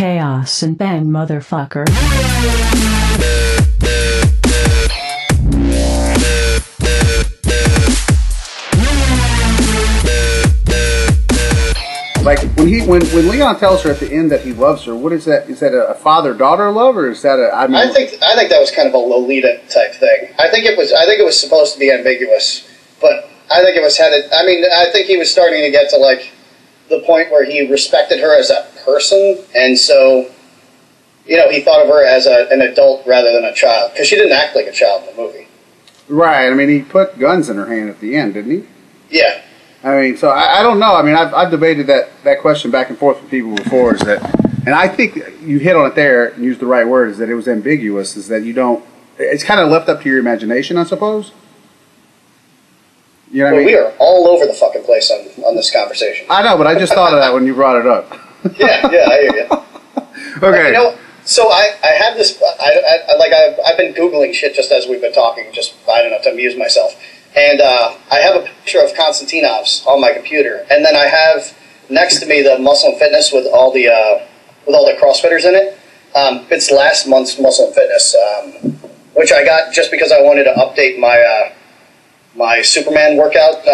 chaos and bang, motherfucker. Like when Leon tells her at the end that he loves her, what is that? Is that a father-daughter love, or is that a? I mean, I think that was kind of a Lolita type thing. I think it was supposed to be ambiguous, but I think it was headed. I mean, I think he was starting to get to like the point where he respected her as a person, and so he thought of her as an adult rather than a child, because she didn't act like a child in the movie. Right. I mean, he put guns in her hand at the end, didn't he? Yeah. I mean, so I don't know. I mean, I've debated that question back and forth with people before. Is that, and I think you hit on it there and used the right word. Is that it was ambiguous? Is that you don't? It's kind of left up to your imagination, I suppose. You know what I mean? We are all over the fucking place on this conversation. I know, but I just thought of that when you brought it up. yeah, I hear you. Okay. So I have this. I've been Googling shit just as we've been talking, just I don't know, to amuse myself. And I have a picture of Konstantinov's on my computer, and then I have next to me the Muscle and Fitness with all the CrossFitters in it. It's last month's Muscle and Fitness, which I got just because I wanted to update my Superman workout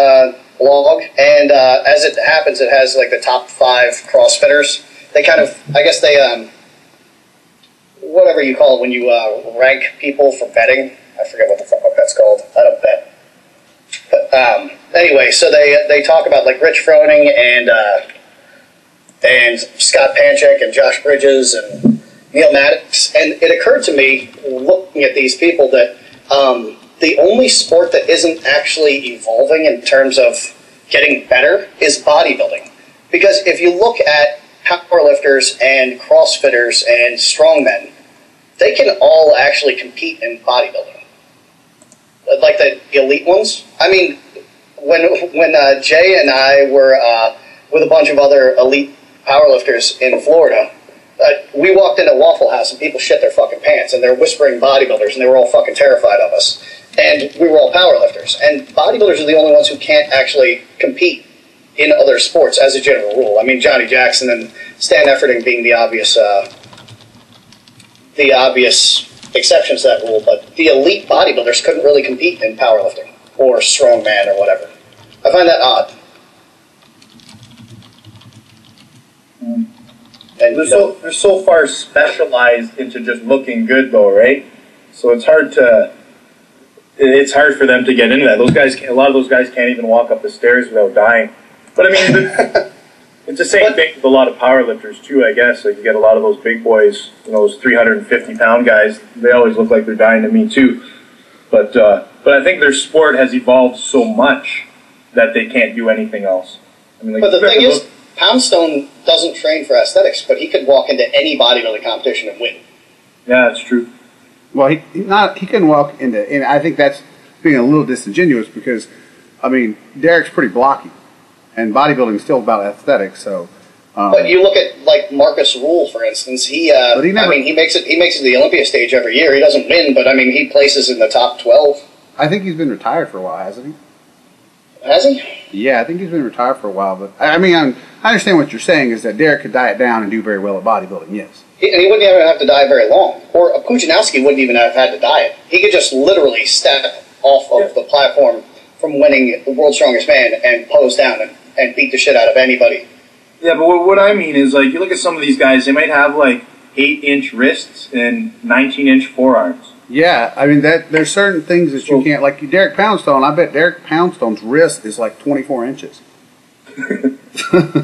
blog. And as it happens, it has like the top 5 CrossFitters. They kind of, I guess they whatever you call it when you rank people for betting. I forget what the fuck that's called. I don't bet. But anyway, so they talk about like Rich Froning and Scott Panchik and Josh Bridges and Neil Maddox, and it occurred to me looking at these people that the only sport that isn't actually evolving in terms of getting better is bodybuilding. Because if you look at powerlifters and CrossFitters and strongmen, they can all actually compete in bodybuilding. Like the elite ones. I mean, when Jay and I were with a bunch of other elite powerlifters in Florida, we walked into Waffle House and people shit their fucking pants, and they're whispering bodybuilders, and they were all fucking terrified of us. And we were all powerlifters. And bodybuilders are the only ones who can't actually compete in other sports as a general rule. I mean, Johnny Jackson and Stan Efferding being the obvious exceptions to that rule, but the elite bodybuilders couldn't really compete in powerlifting or strongman or whatever. I find that odd. And they're so far specialized into just looking good, though, right? So it's hard for them to get into that. A lot of those guys can't even walk up the stairs without dying. But I mean, it's the same thing with a lot of powerlifters too, I guess. Like you get a lot of those big boys, those 350-pound guys. They always look like they're dying to me too. But I think their sport has evolved so much that they can't do anything else. I mean, like, but the thing is, Poundstone doesn't train for aesthetics, but he could walk into any bodybuilding competition and win. Yeah, that's true. Well, he couldn't walk into, and I think that's being a little disingenuous because, I mean, Derek's pretty blocky. And bodybuilding is still about aesthetics, so. But you look at like Marcus Rule, for instance. He makes it to the Olympia stage every year. He doesn't win, but I mean, he places in the top 12. I think he's been retired for a while, hasn't he? Has he? Yeah, I think he's been retired for a while. But I mean, I understand what you're saying is that Derek could diet down and do very well at bodybuilding. Yes. And he wouldn't even have to diet very long, or Pujanowski wouldn't even have had to diet. He could just literally step off of the platform from winning the World's Strongest Man and pose down and beat the shit out of anybody. Yeah, but what I mean is, like, you look at some of these guys, they might have, like, 8-inch wrists and 19-inch forearms. Yeah, I mean, there's certain things that you can't, like Derek Poundstone, I bet Derek Poundstone's wrist is like 24 inches.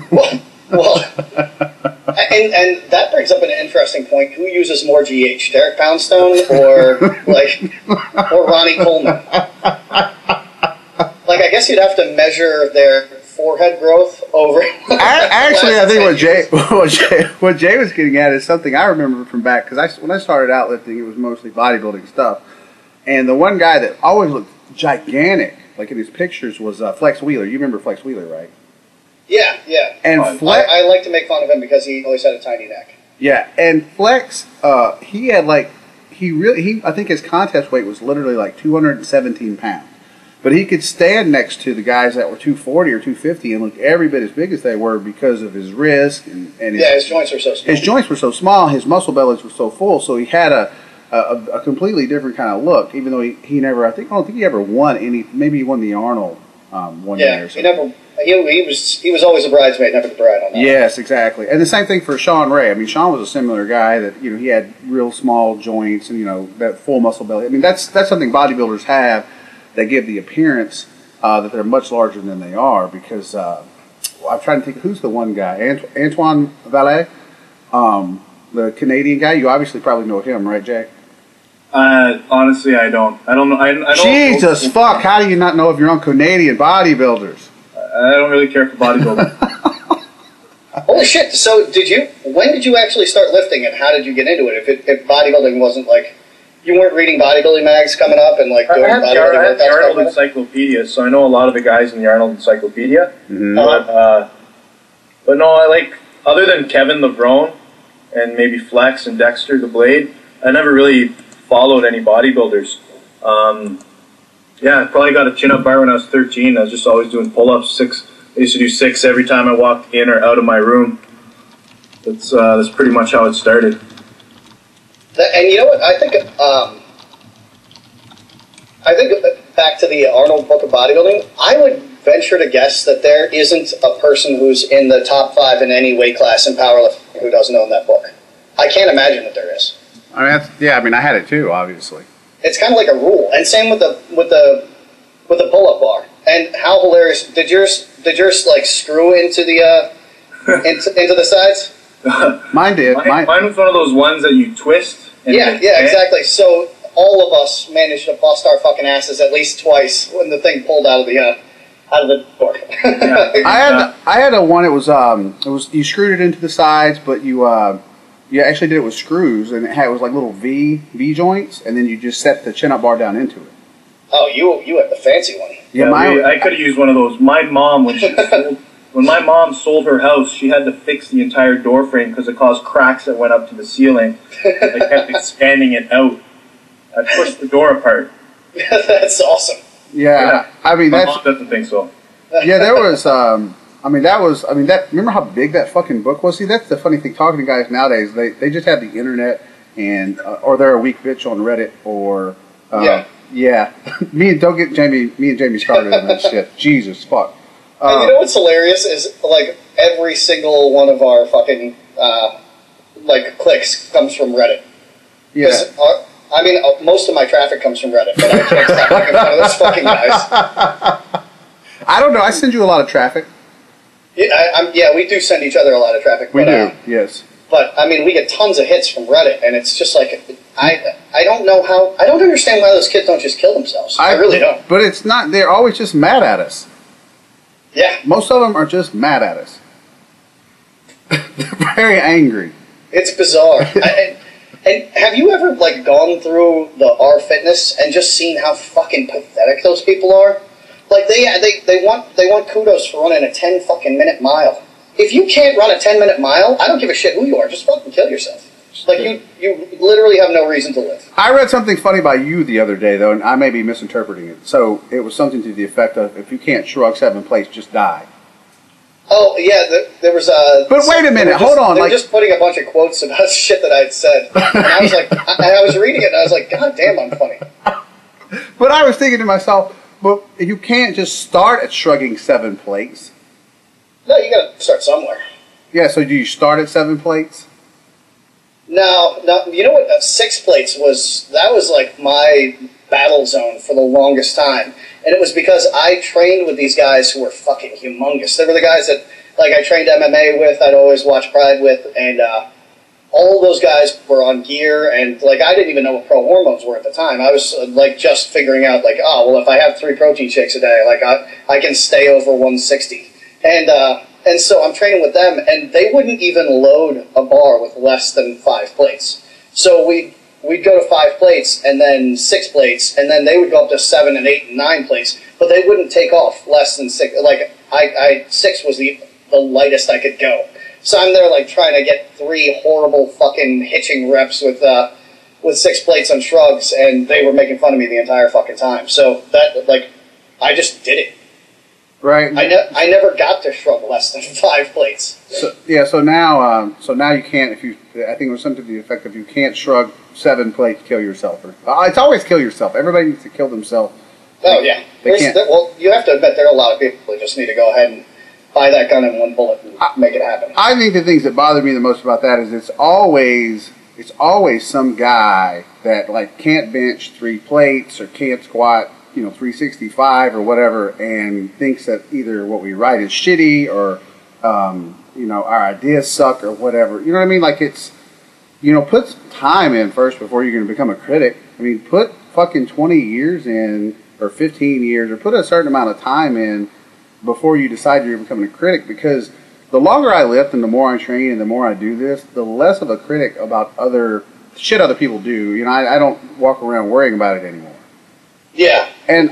well, and that brings up an interesting point. Who uses more GH, Derek Poundstone or Ronnie Coleman? Like, I guess you'd have to measure their forehead growth over. Actually, I think what Jay was getting at is something I remember from back, because when I started out lifting, it was mostly bodybuilding stuff. And the one guy that always looked gigantic, like in his pictures, was Flex Wheeler. You remember Flex Wheeler, right? Yeah. And I like to make fun of him because he always had a tiny neck. Yeah, and Flex, I think his contest weight was literally like 217 pounds. But he could stand next to the guys that were 240 or 250 and look every bit as big as they were because of his wrist and his joints were so small. His joints were so small, his muscle bellies were so full, so he had a completely different kind of look. Even though he never, I don't think he ever won any. Maybe he won the Arnold one year. Or something. He never. He was always a bridesmaid, never the bride on that. Yes, exactly. And the same thing for Sean Ray. I mean, Sean was a similar guy that, you know, he had real small joints and, you know, that full muscle belly. I mean, that's something bodybuilders have that give the appearance that they're much larger than they are because I'm trying to think, who's the one guy? Antoine Valet, the Canadian guy. You obviously probably know him, right, Jay? Honestly, I don't. I don't know. I don't Jesus fuck! How do you not know of your own Canadian bodybuilders? I don't really care for bodybuilding. Holy shit! So when did you actually start lifting, and how did you get into it? If bodybuilding wasn't like, you weren't reading bodybuilding mags coming up and like doing I bodybuilding had the Arnold workouts? Encyclopedia, so I know a lot of the guys in the Arnold Encyclopedia. Mm-hmm. But no, I like, other than Kevin LeBron and maybe Flex and Dexter the Blade, I never really followed any bodybuilders. Yeah, I probably got a chin-up bar when I was 13. I was just always doing pull-ups. I used to do 6 every time I walked in or out of my room. That's pretty much how it started. And you know what? I think back to the Arnold Book of Bodybuilding, I would venture to guess that there isn't a person who's in the top 5 in any weight class in powerlifting who doesn't own that book. I can't imagine that there is. I mean, I had it too, obviously. It's kind of like a rule, and same with the pull-up bar. And how hilarious! Did yours like screw into the into the sides? Mine did. Mine was one of those ones that you twist. And Yeah, exactly. So all of us managed to bust our fucking asses at least twice when the thing pulled out of the door. I had a one. It was you screwed it into the sides, but you actually did it with screws, and it was like little V joints, and then you just set the chin-up bar down into it. Oh, you had the fancy one. Yeah, I could have used one of those. My mom, when my mom sold her house, she had to fix the entire door frame because it caused cracks that went up to the ceiling. They kept expanding it out. I pushed the door apart. That's awesome. Yeah, I mean my mom doesn't think so. Yeah, there was. Remember how big that fucking book was? See, that's the funny thing. Talking to guys nowadays, they just have the internet, and or they're a weak bitch on Reddit, or yeah. Me and Jamie started on that shit. Jesus fuck. And you know what's hilarious is like every single one of our fucking like clicks comes from Reddit. Yeah. Most of my traffic comes from Reddit, but I can't stop making fun of those fucking guys. I don't know. I send you a lot of traffic. Yeah, we do send each other a lot of traffic. We do, yes. But, I mean, we get tons of hits from Reddit, and it's just like, I don't know how, I don't understand why those kids don't just kill themselves. I really don't. But it's not, they're always just mad at us. Yeah. Most of them are just mad at us. They're very angry. It's bizarre. And have you ever, like, gone through the R Fitness and just seen how fucking pathetic those people are? Like, they want kudos for running a 10 fucking minute mile. If you can't run a 10-minute mile, I don't give a shit who you are. Just fucking kill yourself. Like, you literally have no reason to live. I read something funny by you the other day, though, and I may be misinterpreting it. So it was something to the effect of, if you can't shrug 7 plates, just die. Oh, yeah, there was a... But wait a minute, hold on. They were just putting a bunch of quotes about shit that I'd said. And I was like, I was reading it, and I was like, God damn, I'm funny. But I was thinking to myself, but you can't just start at shrugging 7 plates. No, you gotta start somewhere. Yeah, so do you start at 7 plates? No, you know what? 6 plates was like my battle zone for the longest time. And it was because I trained with these guys who were fucking humongous. They were the guys that, like, I trained MMA with, I'd always watch Pride with, and all those guys were on gear, and, like, I didn't even know what pro hormones were at the time. I was, like, just figuring out, like, oh, well, if I have 3 protein shakes a day, like, I can stay over 160. And so I'm training with them, and they wouldn't even load a bar with less than 5 plates. So we'd go to 5 plates, and then 6 plates, and then they would go up to 7 and 8 and 9 plates, but they wouldn't take off less than 6. Like, 6 was the lightest I could go. So I'm there, like, trying to get 3 horrible fucking hitching reps with 6 plates on shrugs, and they were making fun of me the entire fucking time. So that, like, I just did it. Right. I never got to shrug less than 5 plates. So now you can't. If you, I think it was something to the effect of you can't shrug 7 plates, kill yourself. Or it's always kill yourself. Everybody needs to kill themselves. Oh yeah. Well, you have to admit there are a lot of people who just need to go ahead and buy that gun in 1 bullet and make it happen. I think the things that bother me the most about that is it's always some guy that like can't bench 3 plates or can't squat 365 or whatever, and thinks that either what we write is shitty or our ideas suck or whatever. You know what I mean? Like it's put time in first before you're going to become a critic. I mean, put fucking 20 years in or 15 years or put a certain amount of time in before you decide you're becoming a critic, because the longer I lift and the more I train and the more I do this, the less of a critic about other shit other people do. I don't walk around worrying about it anymore. Yeah. And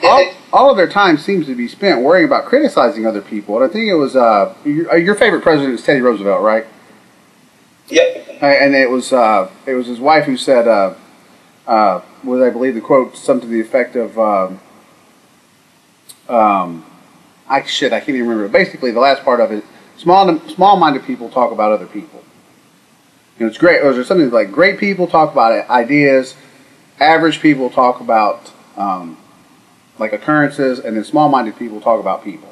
all of their time seems to be spent worrying about criticizing other people. And I think it was your favorite president is Teddy Roosevelt, right? Yep. And it was his wife who said, I believe the quote, something to the effect of, I can't even remember. Basically, the last part of it, small-minded people talk about other people. It's great. Or there's something like great people talk about ideas, average people talk about like occurrences, and then small-minded people talk about people.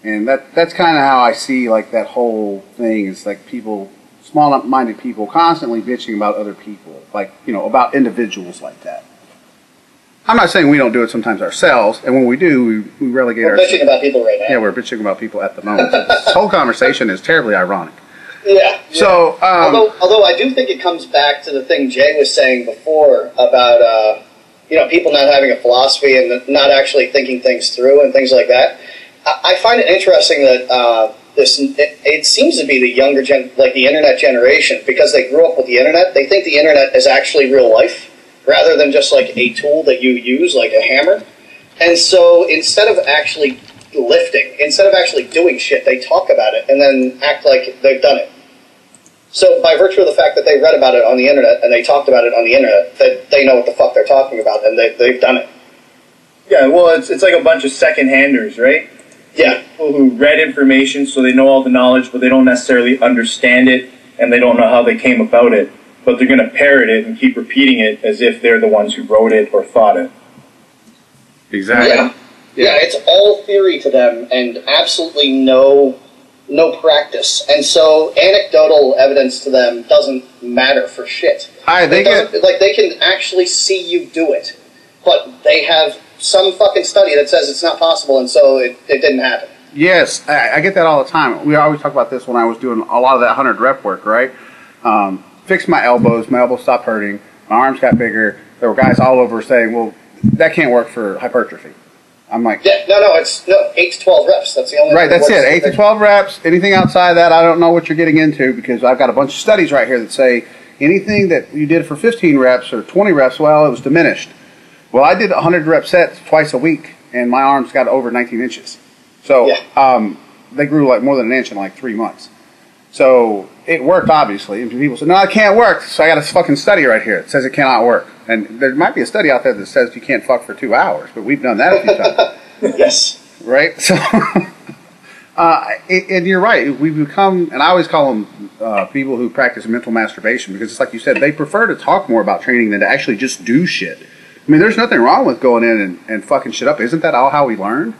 And that's kind of how I see like that whole thing is like people, small-minded people constantly bitching about other people, like about individuals like that. I'm not saying we don't do it sometimes ourselves, and when we do, we relegate ourselves. We're bitching about people right now. Yeah, we're bitching about people at the moment. So this whole conversation is terribly ironic. Yeah. So, although I do think it comes back to the thing Jay was saying before about people not having a philosophy and not actually thinking things through and things like that. I find it interesting that it seems to be the younger like the internet generation, because they grew up with the internet. They think the internet is actually real life, rather than just like a tool that you use, like a hammer. And so instead of actually lifting, instead of actually doing shit, they talk about it and then act like they've done it. So by virtue of the fact that they read about it on the internet and they talked about it on the internet, that they know what the fuck they're talking about and they've done it. Yeah, well, it's like a bunch of second-handers, right? Yeah. People who read information, so they know all the knowledge, but they don't necessarily understand it, and they don't know how they came about it. But they're going to parrot it and keep repeating it as if they're the ones who wrote it or thought it. Exactly. Yeah, it's all theory to them and absolutely no practice. And so anecdotal evidence to them doesn't matter for shit. They can actually see you do it, but they have some fucking study that says it's not possible, and so it didn't happen. Yes, I get that all the time. We always talk about this when I was doing a lot of that 100 rep work, right? Fixed my elbows stopped hurting, my arms got bigger. There were guys all over saying, well, that can't work for hypertrophy. I'm like, yeah, it's 8 to 12 reps. That's the only right. That's it. 8 to 12 reps. Anything outside that, I don't know what you're getting into, because I've got a bunch of studies right here that say anything that you did for 15 reps or 20 reps, well, it was diminished. Well, I did 100 rep sets twice a week, and my arms got over 19 inches. So they grew like more than an inch in like 3 months. So it worked, obviously. And people said, no, it can't work. So I got a fucking study right here. It says it cannot work. And there might be a study out there that says you can't fuck for 2 hours, but we've done that a few times. Yes. Right? So, and you're right. We've become, and I always call them people who practice mental masturbation, because it's like you said, they prefer to talk more about training than to actually just do shit. I mean, there's nothing wrong with going in and fucking shit up. Isn't that all how we learned?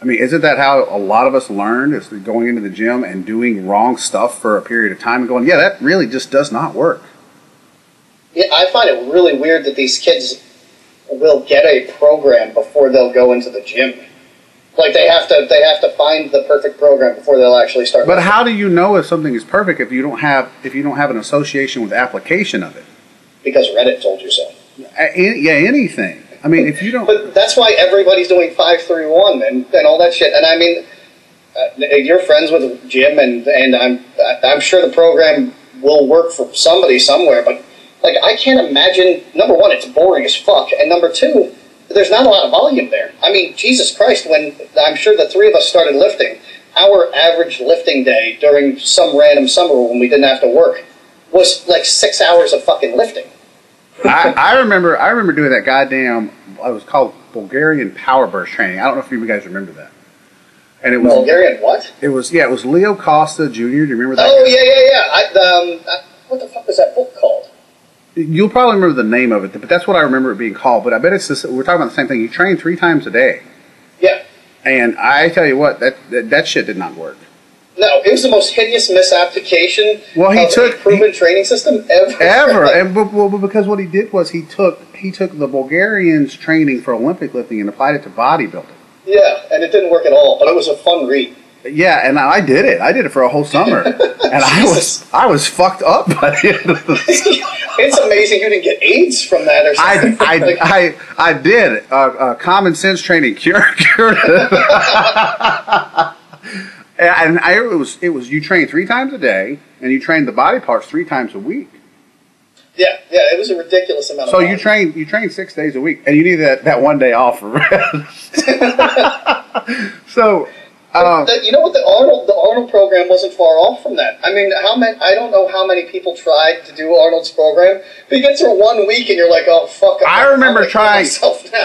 I mean, isn't that how a lot of us learned, is going into the gym and doing wrong stuff for a period of time and going, yeah, that really just does not work? Yeah, I find it really weird that these kids will get a program before they'll go into the gym. Like they have to find the perfect program before they'll actually start. But how do you know if something is perfect if you don't have an association with application of it? Because Reddit told you so. Yeah, anything. I mean, if you don't... But that's why everybody's doing 5-3-1 and all that shit. And I mean, you're friends with Jim, and I'm sure the program will work for somebody somewhere. But like, I can't imagine. Number one, it's boring as fuck, and number two, there's not a lot of volume there. I mean, Jesus Christ! When I'm sure the three of us started lifting, our average lifting day during some random summer when we didn't have to work was like 6 hours of fucking lifting. I remember doing that goddamn, it was called Bulgarian power burst training. I don't know if you guys remember that. And it was Bulgarian what? It was Leo Costa Jr. Do you remember that? Oh, guy? yeah. What the fuck was that book called? You'll probably remember the name of it, but that's what I remember it being called. But I bet it's this. We're talking about the same thing. You train 3 times a day. Yeah. And I tell you what, that shit did not work. No, it was the most hideous misapplication of a proven training system ever. And because what he did was he took the Bulgarians' training for Olympic lifting and applied it to bodybuilding. Yeah, and it didn't work at all, but it was a fun read. Yeah, and I did it. I did it for a whole summer, and I was fucked up by the end of the It's amazing you didn't get AIDS from that or something. I did. Common sense training cured it. And it was you train 3 times a day, and you train the body parts 3 times a week. Yeah, it was a ridiculous amount. So you train 6 days a week, and you need that one day off for rest. So. You know what? The Arnold program wasn't far off from that. I mean, I don't know how many people tried to do Arnold's program, but you get through 1 week and you're like, oh fuck! I remember trying.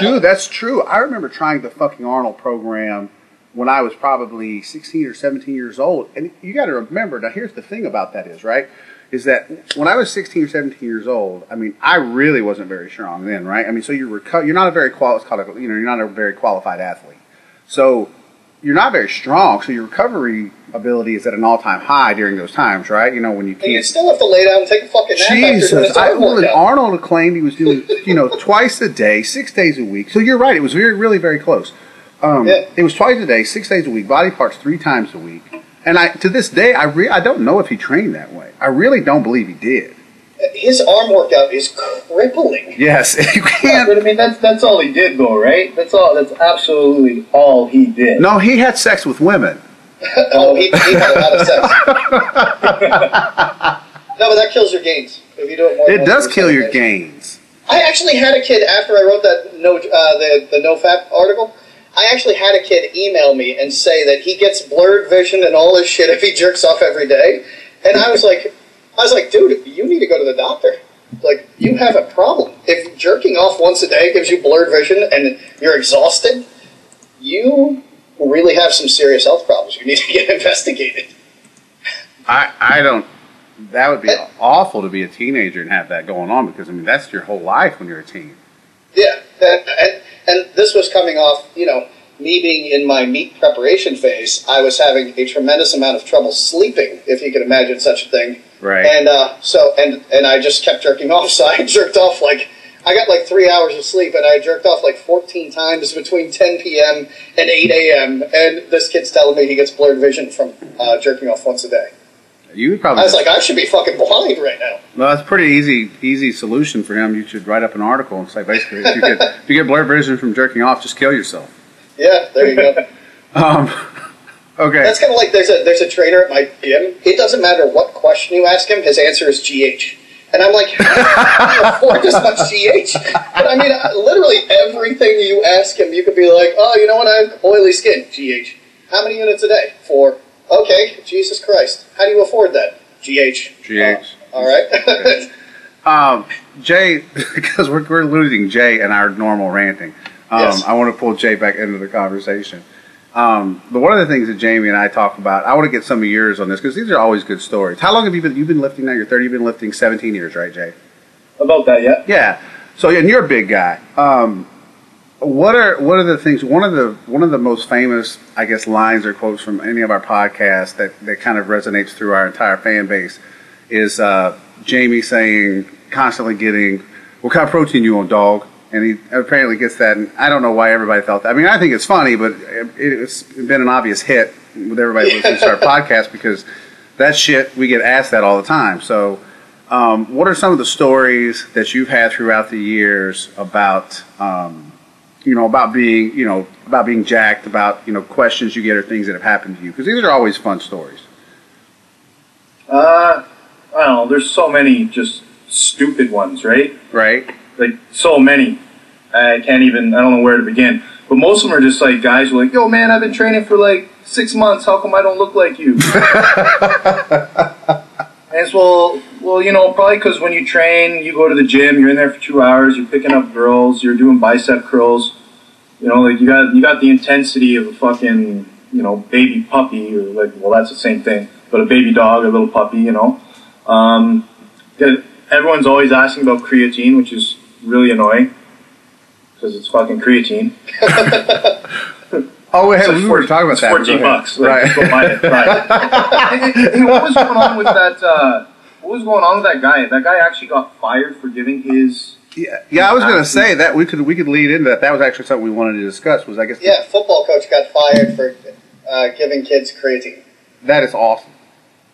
Dude, that's true. I remember trying the fucking Arnold program when I was probably 16 or 17 years old. And you got to remember. Now, here's the thing about that is that when I was 16 or 17 years old, I mean, I really wasn't very strong then, right? I mean, so you're not a very you're not a very qualified athlete, so. You're not very strong, so your recovery ability is at an all-time high during those times, right? You know, when you can't... And you still have to lay down and take a fucking nap Jesus, Arnold claimed he was doing, twice a day, 6 days a week. So you're right, it was really, very close. It was twice a day, 6 days a week, body parts 3 times a week. And to this day, I don't know if he trained that way. I really don't believe he did. His arm workout is crippling. Yes, you can't. But I mean, that's all he did, though, right? That's absolutely all he did. No, he had sex with women. Oh, he had a lot of sex. No, but that kills your gains if you do it more. It does kill your gains. I actually had a kid after I wrote that the NoFap article. I actually had a kid email me and say that he gets blurred vision and all this shit if he jerks off every day, and I was like, dude, you need to go to the doctor. Like, you have a problem. If jerking off once a day gives you blurred vision and you're exhausted, you really have some serious health problems. You need to get investigated. I don't... That would be awful to be a teenager and have that going on because, I mean, that's your whole life when you're a teen. Yeah, and this was coming off, me being in my meat preparation phase. I was having a tremendous amount of trouble sleeping, if you can imagine such a thing. Right. And and I just kept jerking off. So I jerked off I got 3 hours of sleep, and I jerked off 14 times between 10 p.m. and 8 a.m. And this kid's telling me he gets blurred vision from jerking off once a day. You would probably. I was like, I should be fucking blind right now. Well, that's a pretty easy solution for him. You should write up an article and say basically, if you get blurred vision from jerking off, just kill yourself. Yeah, there you go. Okay. That's kind of like there's a trainer at my gym. It doesn't matter what question you ask him, his answer is GH. And I'm like, how do you afford this much GH? But I mean, literally everything you ask him, you could be like, oh, you know what, I have oily skin, GH. How many units a day? 4. Okay, Jesus Christ. How do you afford that? GH. GH. All right. Jay, because we're losing Jay in our normal ranting. Yes. I want to pull Jay back into the conversation. But one of the things that Jamie and I talk about, I want to get some of yours on this because these are always good stories. How long have you've been lifting now? You're 30. You've been lifting 17 years, right, Jay? About that, yeah. Yeah. So and you're a big guy. What are the things? One of the most famous, I guess, lines or quotes from any of our podcasts that kind of resonates through our entire fan base is Jamie saying constantly getting, "What kind of protein you on, dog?" And he apparently gets that, and I don't know why everybody felt that. I mean, I think it's funny, but it's been an obvious hit with everybody listening to our podcast because that shit, we get asked that all the time. So what are some of the stories that you've had throughout the years about, about being jacked, about, questions you get or things that have happened to you? Because these are always fun stories. I don't know. There's so many just stupid ones, right? Right. Like, so many. I don't know where to begin. But most of them are just like guys who are like, yo, man, I've been training for 6 months. How come I don't look like you? And it's, well, probably because when you train, you go to the gym, you're in there for 2 hours, you're picking up girls, you're doing bicep curls. You know, like you got the intensity of a fucking, you know, baby puppy, or like, well, that's the same thing, but a baby dog, a little puppy, you know. Everyone's always asking about creatine, which is really annoying because it's fucking creatine. Oh, wait, we were talking about that. $14. Right. Like, go buy it. Right. Hey, what was going on with that? What was going on with that guy? That guy actually got fired for giving his. Yeah, I was going to say that we could lead into that. That was actually something we wanted to discuss. Was I guess. Yeah, football coach got fired for giving kids creatine. That is awesome.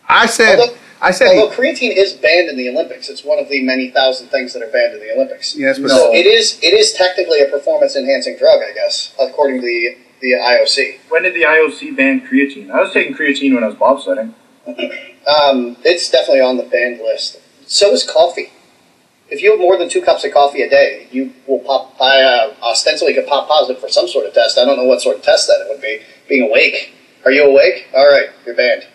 Although creatine is banned in the Olympics. It's one of the many thousand things that are banned in the Olympics. Yes, but so it is technically a performance-enhancing drug, I guess, according to the IOC. When did the IOC ban creatine? I was taking creatine when I was bobsledding. It's definitely on the banned list. So is coffee. If you have more than 2 cups of coffee a day, you will pop. Ostensibly, could pop positive for some sort of test. I don't know what sort of test that it would be. Being awake. Are you awake? All right, you're banned.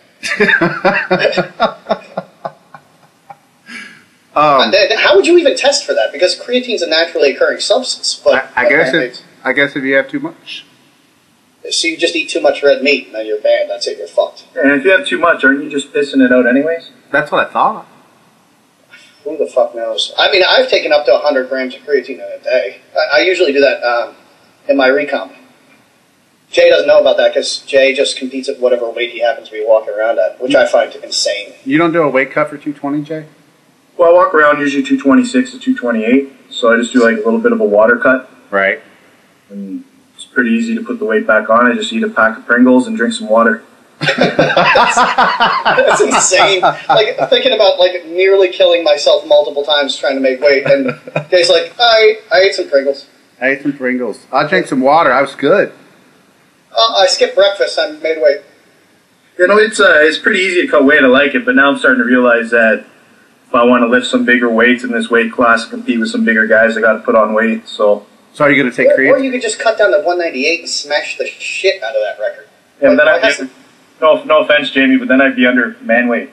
How would you even test for that? Because creatine's a naturally occurring substance. But I guess if you have too much. So you just eat too much red meat, and then you're banned. That's it. You're fucked. And if you have too much, aren't you just pissing it out anyways? That's what I thought. Who the fuck knows? I mean, I've taken up to 100 grams of creatine in a day. I usually do that in my recomp. Jay doesn't know about that because Jay just competes at whatever weight he happens to be walking around at, which I find insane. You don't do a weight cut for 220, Jay? Well, I walk around usually 226 to 228, so I just do like a little bit of a water cut. Right. And it's pretty easy to put the weight back on. I just eat a pack of Pringles and drink some water. That's insane. Like, thinking about, like, nearly killing myself multiple times trying to make weight, and Jay's like, I ate some Pringles. I ate some Pringles. I drank some water. I was good. I skipped breakfast. I made weight. You know, it's pretty easy to cut weight. I like it, but now I'm starting to realize that if I want to lift some bigger weights in this weight class and compete with some bigger guys, I got to put on weight. So are you going to take creatine? Or you could just cut down to 198 and smash the shit out of that record. Yeah, like, but then no offense, Jamie, but then I'd be under man weight.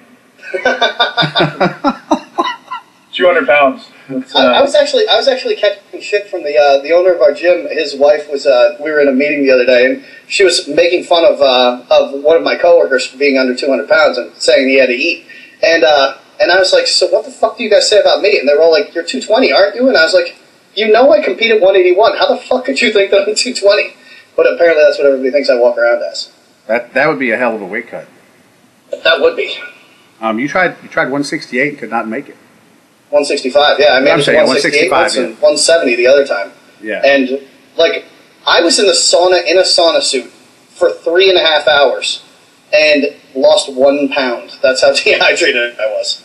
200 pounds. I was actually catching shit from the owner of our gym. His wife was. We were in a meeting the other day, and she was making fun of one of my coworkers for being under 200 pounds and saying he had to eat. And I was like, so what the fuck do you guys say about me? And they were all like, you're 220, aren't you? And I was like, you know I compete at 181. How the fuck could you think that I'm 220? But apparently that's what everybody thinks I walk around as. That would be a hell of a weight cut. That would be. You tried 168 and could not make it. 165, yeah. I made it 168 once and 170 the other time. Yeah. And, like, I was in the sauna, in a sauna suit for 3.5 hours and lost 1 pound. That's how dehydrated I was.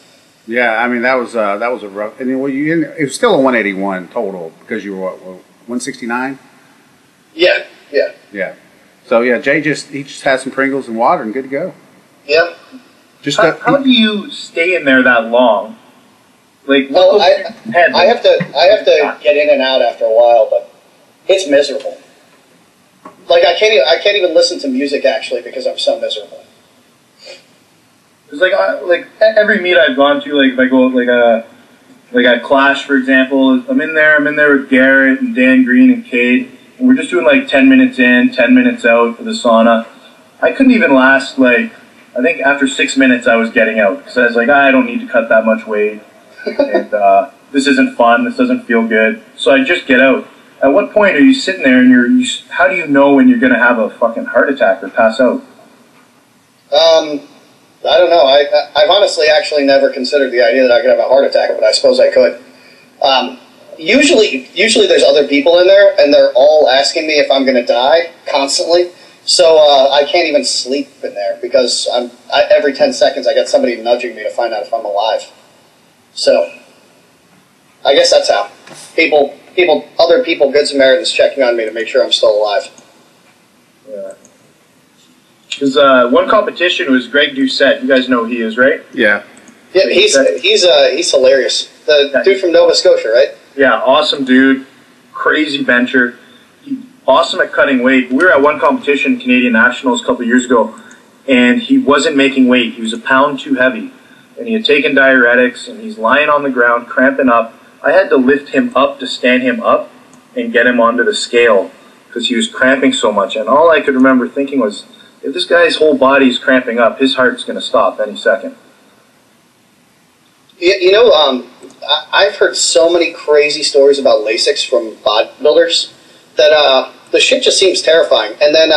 Yeah, I mean, that was a rough... I mean, it was still a 181 total because you were, what 169? Yeah. Yeah. So, yeah, Jay just has some Pringles and water and good to go. Yeah. How do you stay in there that long? Like, well, I have to get in and out after a while, but it's miserable. Like, I can't even listen to music actually because I'm so miserable. It's like every meet I've gone to, like if I go like at Clash, for example, I'm in there with Garrett and Dan Green and Cade, and we're just doing like 10 minutes in, 10 minutes out for the sauna. I couldn't even last, like, I think after 6 minutes I was getting out because I was like, I don't need to cut that much weight. And this isn't fun. This doesn't feel good. So I just get out. At what point are you sitting there and how do you know when you're going to have a fucking heart attack or pass out? I don't know. I've honestly actually never considered the idea that I could have a heart attack, but I suppose I could. Usually there's other people in there, and they're all asking me if I'm going to die constantly. So I can't even sleep in there because every 10 seconds I get somebody nudging me to find out if I'm alive. So, I guess that's how. Other people, Good Samaritans checking on me to make sure I'm still alive. Yeah. Because one competition was Greg Doucette. You guys know who he is, right? Yeah. Yeah, he's hilarious. The dude from Nova Scotia, right? Yeah, awesome dude. Crazy bencher. Awesome at cutting weight. We were at one competition, Canadian Nationals, a couple of years ago, and he wasn't making weight. He was a pound too heavy. And he had taken diuretics, and he's lying on the ground, cramping up. I had to lift him up to stand him up and get him onto the scale because he was cramping so much. And all I could remember thinking was, if this guy's whole body is cramping up, his heart's going to stop any second. You know, I've heard so many crazy stories about Lasix from bodybuilders that the shit just seems terrifying. And then,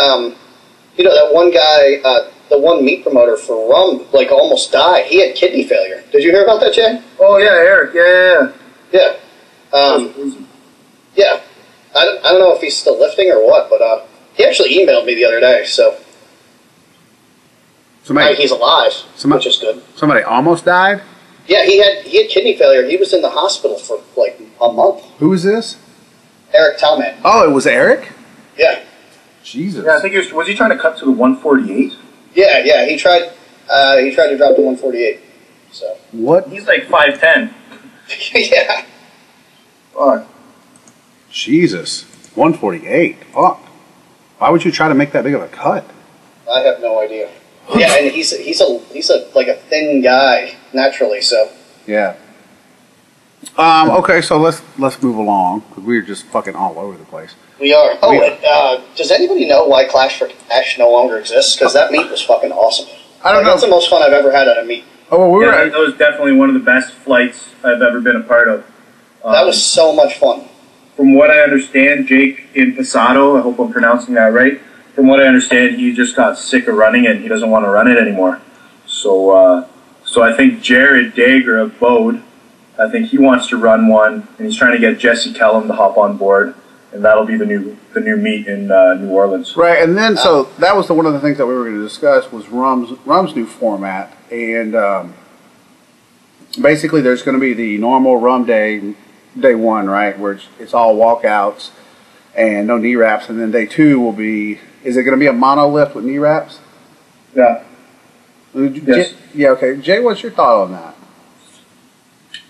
you know, that one guy, the one meat promoter for rum, like almost died. He had kidney failure. Did you hear about that, Jay? Oh yeah, Eric. Yeah. Yeah. I don't know if he's still lifting or what, but he actually emailed me the other day. So he's alive, which is good. Somebody almost died? Yeah, he had kidney failure. He was in the hospital for like a month. Who is this? Eric Talman. Oh, it was Eric? Yeah. Jesus. Yeah, I think was he trying to cut to the 148? Yeah, he tried to drop to 148. So what? He's like 5'10". Yeah. Fuck. Jesus. 148. Fuck. Why would you try to make that big of a cut? I have no idea. Yeah, and he's a like a thin guy naturally, so. Yeah. Okay, so let's move along because we're just fucking all over the place. We are. Oh, does anybody know why Clash for Cash no longer exists? Because that meet was fucking awesome. I don't know. That's the most fun I've ever had at a meet. Oh, well, that was definitely one of the best flights I've ever been a part of. That was so much fun. From what I understand, Jake in Passato, I hope I'm pronouncing that right. From what I understand, he just got sick of running it and he doesn't want to run it anymore. So I think Jared Dager of Bode, I think he wants to run one, and he's trying to get Jesse Kellum to hop on board, and that'll be the new meet in New Orleans. Right, and then so that was one of the things that we were going to discuss was Rum's new format, and basically there's going to be the normal Rum day one, right, where it's all walkouts and no knee wraps, and then day two will be, is it going to be a mono lift with knee wraps? Yeah. Yes. Yeah, okay. Jay, what's your thought on that?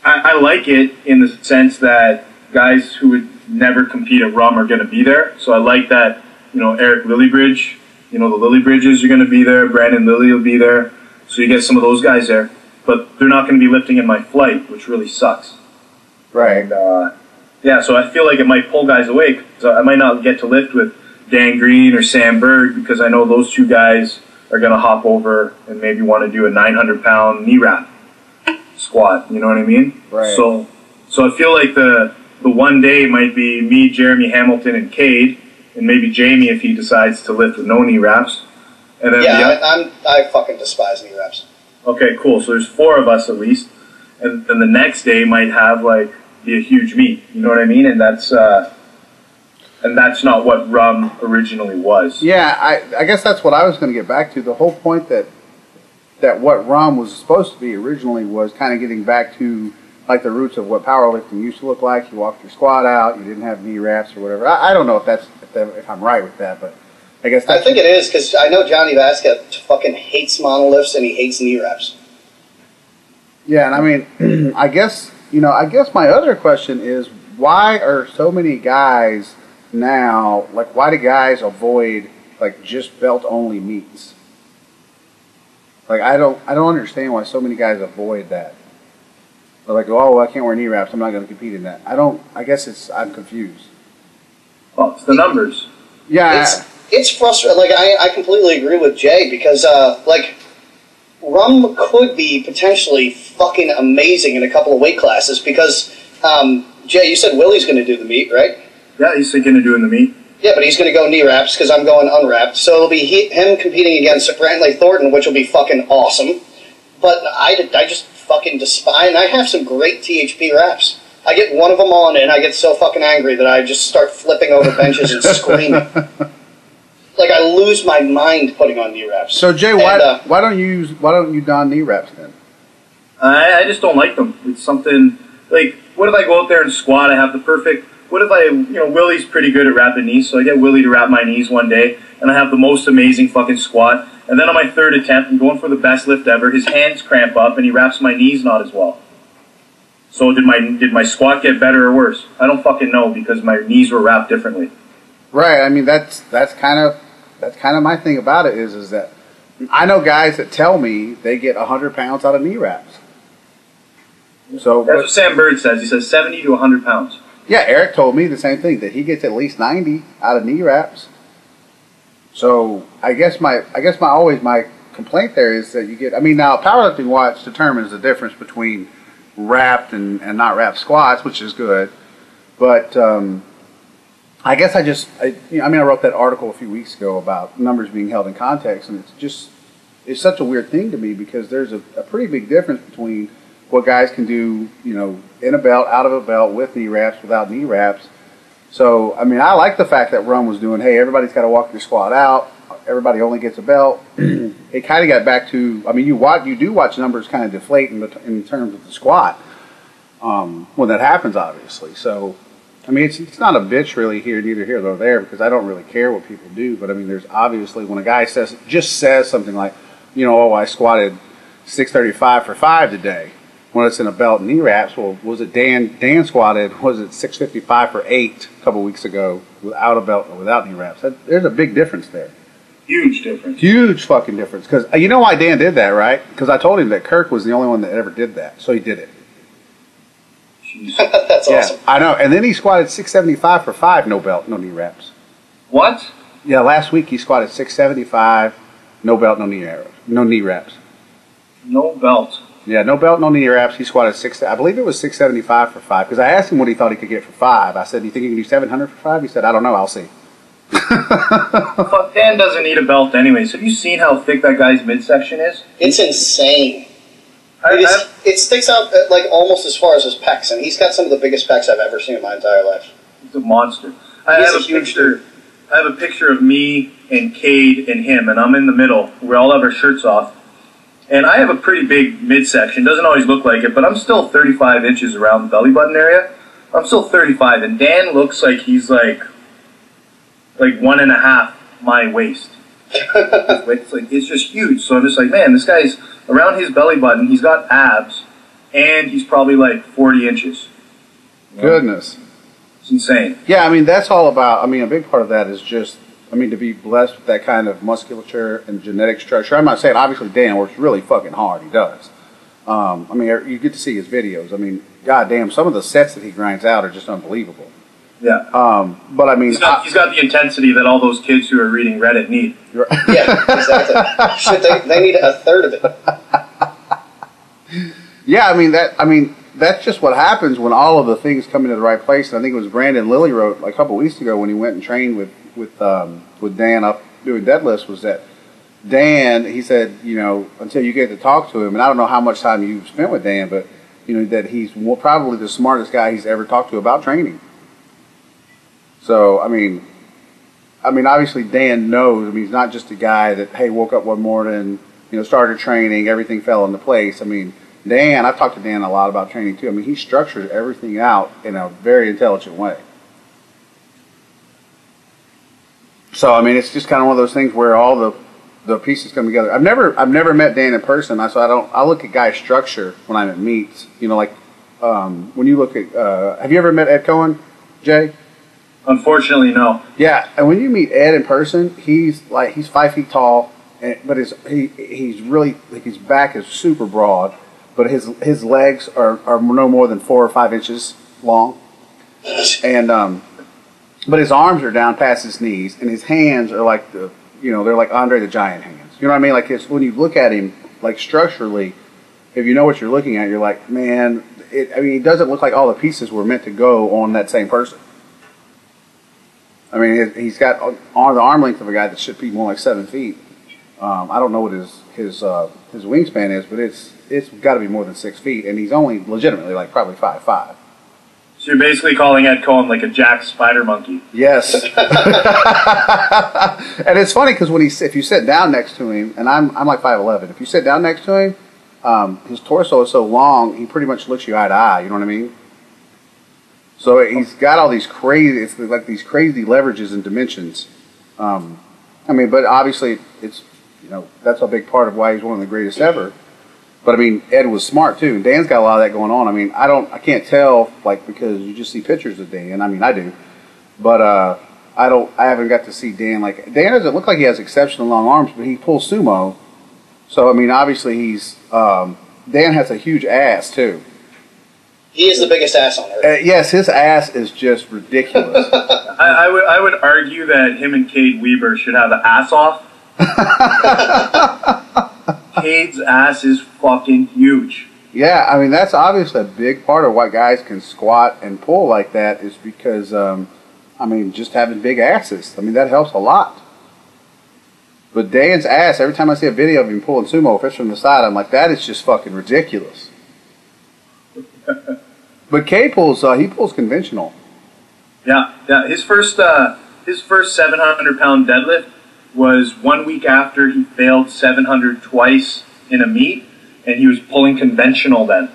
I like it in the sense that guys who would never compete at Rum are going to be there. So I like that, you know, Eric Lillybridge, you know, the Lillybridges are going to be there. Brandon Lilly will be there. So you get some of those guys there. But they're not going to be lifting in my flight, which really sucks. Right. And, yeah, so I feel like it might pull guys away. So I might not get to lift with Dan Green or Sam Bird because I know those two guys are going to hop over and maybe want to do a 900-pound knee wrap squat. You know what I mean? Right. So I feel like the one day might be me, Jeremy Hamilton, and Cade, and maybe Jamie if he decides to lift with no knee wraps. And then I fucking despise knee wraps. Okay, cool. So there's 4 of us at least, and then the next day might have be a huge meet. You know what I mean? And that's not what Rum originally was. Yeah, I guess that's what I was going to get back to. The whole point that what Rum was supposed to be originally was kind of getting back to like the roots of what powerlifting used to look like. You walked your squat out, you didn't have knee wraps or whatever. I don't know if I'm right with that, but I guess I think it is because I know Johnny Vasquez fucking hates monolifts and he hates knee wraps. Yeah, and I mean, I guess my other question is why are so many guys now, like, why do guys avoid like just belt only meets? Like, I don't understand why so many guys avoid that. They're like, oh, I can't wear knee wraps, I'm not going to compete in that. I guess I'm confused. Well, it's the numbers. Yeah. It's frustrating. Like, I completely agree with Jay because, like, Rum could be potentially fucking amazing in a couple of weight classes because, Jay, you said Willie's going to do the meet, right? Yeah, he's thinking of doing the meet. Yeah, but he's going to go knee wraps because I'm going unwrapped. So it'll be him competing against Brantley Thornton, which will be fucking awesome. But I just fucking despise, and I have some great THP wraps. I get one of them on, and I get so fucking angry that I just start flipping over benches and screaming. Like I lose my mind putting on knee wraps. So Jay, why don't you don knee wraps then? I just don't like them. It's something like, what if I go out there and squat? I have the perfect. What if Willie's pretty good at wrapping knees, so I get Willie to wrap my knees one day, and I have the most amazing fucking squat, and then on my third attempt, I'm going for the best lift ever, his hands cramp up, and he wraps my knees not as well. So did my squat get better or worse? I don't fucking know, because my knees were wrapped differently. Right, I mean, that's kind of my thing about it is that I know guys that tell me they get 100 pounds out of knee wraps. So that's what Sam Bird says. He says 70 to 100 pounds. Yeah, Eric told me the same thing, that he gets at least 90 out of knee wraps. So I guess my complaint there is that you get. I mean, now powerlifting watch determines the difference between wrapped and not wrapped squats, which is good. But I guess I wrote that article a few weeks ago about numbers being held in context, and it's such a weird thing to me because there's a pretty big difference between what guys can do, in a belt, out of a belt, with knee wraps, without knee wraps. So, I mean, I like the fact that Rum was doing, hey, everybody's got to walk their squat out. Everybody only gets a belt. It kind of got back to, I mean, you do watch numbers kind of deflate in terms of the squat when that happens, obviously. So, I mean, it's not a bitch really here, neither here nor there, because I don't really care what people do. But, I mean, there's obviously, when a guy says something like, I squatted 635 for 5 today, when it's in a belt and knee wraps. Well, was it Dan squatted, was it 655 for 8 a couple weeks ago without a belt or without knee wraps? There's a big difference there. Huge difference. Huge fucking difference. Because you know why Dan did that, right? Because I told him that Kirk was the only one that ever did that. So he did it. That's awesome. I know. And then he squatted 675 for 5, no belt, no knee wraps. What? Yeah, last week he squatted 675, no belt, no knee wraps. No belt. Yeah, no belt, no knee wraps. He squatted I believe it was 675 for 5. Because I asked him what he thought he could get for 5. I said, "Do you think you can do 700 for 5?" He said, "I don't know. I'll see." Fuck, Dan doesn't need a belt anyways. Have you seen how thick that guy's midsection is? It's insane. It sticks out like almost as far as his pecs, and he's got some of the biggest pecs I've ever seen in my entire life. He's a monster. I have a picture of me and Cade and him, and I'm in the middle. We all have our shirts off. And I have a pretty big midsection. Doesn't always look like it, but I'm still 35 inches around the belly button area. I'm still 35, and Dan looks like he's like 1.5 my waist. It's just huge. So I'm just like, man, this guy's around his belly button. He's got abs, and he's probably like 40 inches. Goodness. It's insane. Yeah, I mean, that's all about, a big part of that is just, to be blessed with that kind of musculature and genetic structure. I'm not saying, obviously, Dan works really fucking hard. He does. You get to see his videos. Goddamn, some of the sets that he grinds out are just unbelievable. Yeah. But he's got the intensity that all those kids who are reading Reddit need. Yeah, exactly. They need a third of it. Yeah, that's just what happens when all of the things come into the right place. And I think it was Brandon Lilly wrote a couple weeks ago when he went and trained with Dan up doing deadlifts, was that Dan, he said, until you get to talk to him, and I don't know how much time you've spent with Dan, but that he's probably the smartest guy he's ever talked to about training. So, obviously Dan knows. He's not just a guy that, hey, woke up one morning, started training, everything fell into place. Dan, I've talked to Dan a lot about training too. He structures everything out in a very intelligent way. So, it's just kind of one of those things where all the pieces come together. I've never met Dan in person, so I look at guys' structure when I'm at meets. When you look at, have you ever met Ed Cohen, Jay? Unfortunately, no. Yeah, and when you meet Ed in person, he's 5 feet tall, but he's really, his back is super broad, but his legs are no more than 4 or 5 inches long, and but his arms are down past his knees, and his hands are like they're like Andre the Giant hands. You know what I mean? When you look at him, structurally, if you know what you're looking at, you're like, man, it doesn't look like all the pieces were meant to go on that same person. He's got the arm length of a guy that should be more like 7 feet. I don't know what his wingspan is, but it's got to be more than 6 feet, and he's only legitimately probably 5'5". So you're basically calling Ed Cohen like a jack spider monkey. Yes. And it's funny because if you sit down next to him, and I'm like 5'11", if you sit down next to him, his torso is so long, he pretty much looks you eye to eye. You know what I mean? So he's got all these crazy leverages and dimensions. But obviously it's, that's a big part of why he's one of the greatest ever. But Ed was smart too. Dan's got a lot of that going on. I can't tell because you just see pictures of Dan. I do, but I haven't got to see Dan. Dan doesn't look like he has exceptionally long arms, but he pulls sumo. So obviously Dan has a huge ass too. He is the biggest ass on earth. Yes, his ass is just ridiculous. I would argue that him and Cade Weber should have an ass off. Cade's ass is fucking huge. Yeah, I mean, that's obviously a big part of why guys can squat and pull like that is because, I mean, just having big asses. I mean, that helps a lot. But Dan's ass, every time I see a video of him pulling sumo fish from the side, I'm like, that is just fucking ridiculous. But Cade pulls, he pulls conventional. Yeah. His first 700-pound deadlift was 1 week after he failed 700 twice in a meet, and he was pulling conventional then.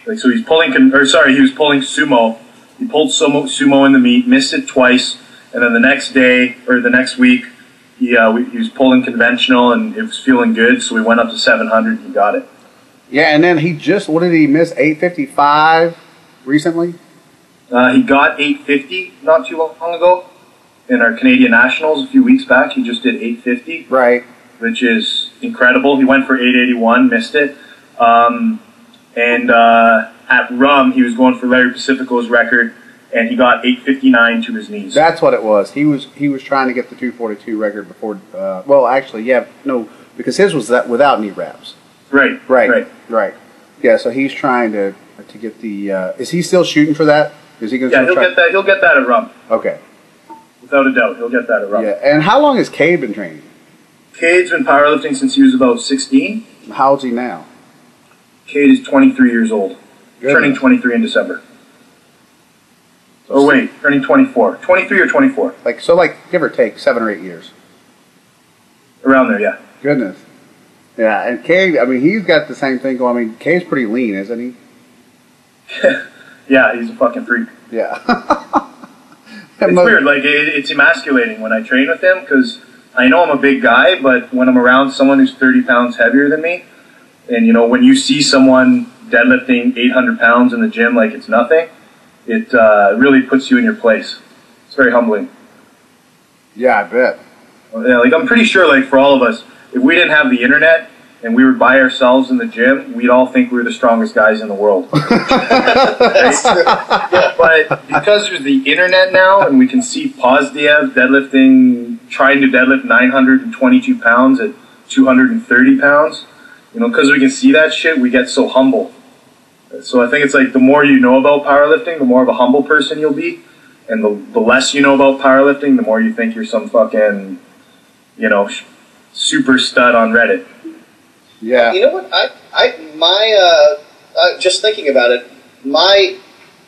Like, so he's pulling, he was pulling sumo. He pulled sumo in the meet, missed it twice, and then the next day or the next week, he was pulling conventional, and it was feeling good. So we went up to 700. He got it. Yeah, and then he just, what did he miss? 855 recently? He got 850 not too long ago in our Canadian Nationals a few weeks back. He just did 850. Right. Which is incredible. He went for 881, missed it. At Rum, he was going for Larry Pacifico's record, and he got 859 to his knees. That's what it was. He was trying to get the 242 record before, well, actually, yeah, no, because his was that without knee wraps. Right. Yeah, so he's trying to get the. Is he still shooting for that? Is he going to? Yeah, get that. He'll get that at Rum. Okay. Without a doubt, he'll get that at Rum. Yeah, and how long has Cade been training? Cade's been powerlifting since he was about 16. How old's he now? Cade is 23 years old, turning 23 in December. Oh wait, turning 24. 23 or 24? Like give or take 7 or 8 years. Around there, yeah. Goodness. Yeah, and Cade, I mean, he's got the same thing going. I mean, Cade's pretty lean, isn't he? Yeah, he's a fucking freak. Yeah. It's weird, like, it's emasculating when I train with him, because I know I'm a big guy, but when I'm around someone who's 30 pounds heavier than me, and, you know, when you see someone deadlifting 800 pounds in the gym like it's nothing, it really puts you in your place. It's very humbling. Yeah, I bet. Yeah, like, I'm pretty sure, like, for all of us, if we didn't have the internet and we were by ourselves in the gym, we'd all think we were the strongest guys in the world. But because there's the internet now and we can see Pozdiev trying to deadlift 922 pounds at 230 pounds, you know, because we can see that shit, we get so humble. So I think it's like the more you know about powerlifting, the more of a humble person you'll be. And the less you know about powerlifting, the more you think you're some fucking, you know, super stud on Reddit. Yeah. You know what? Just thinking about it, my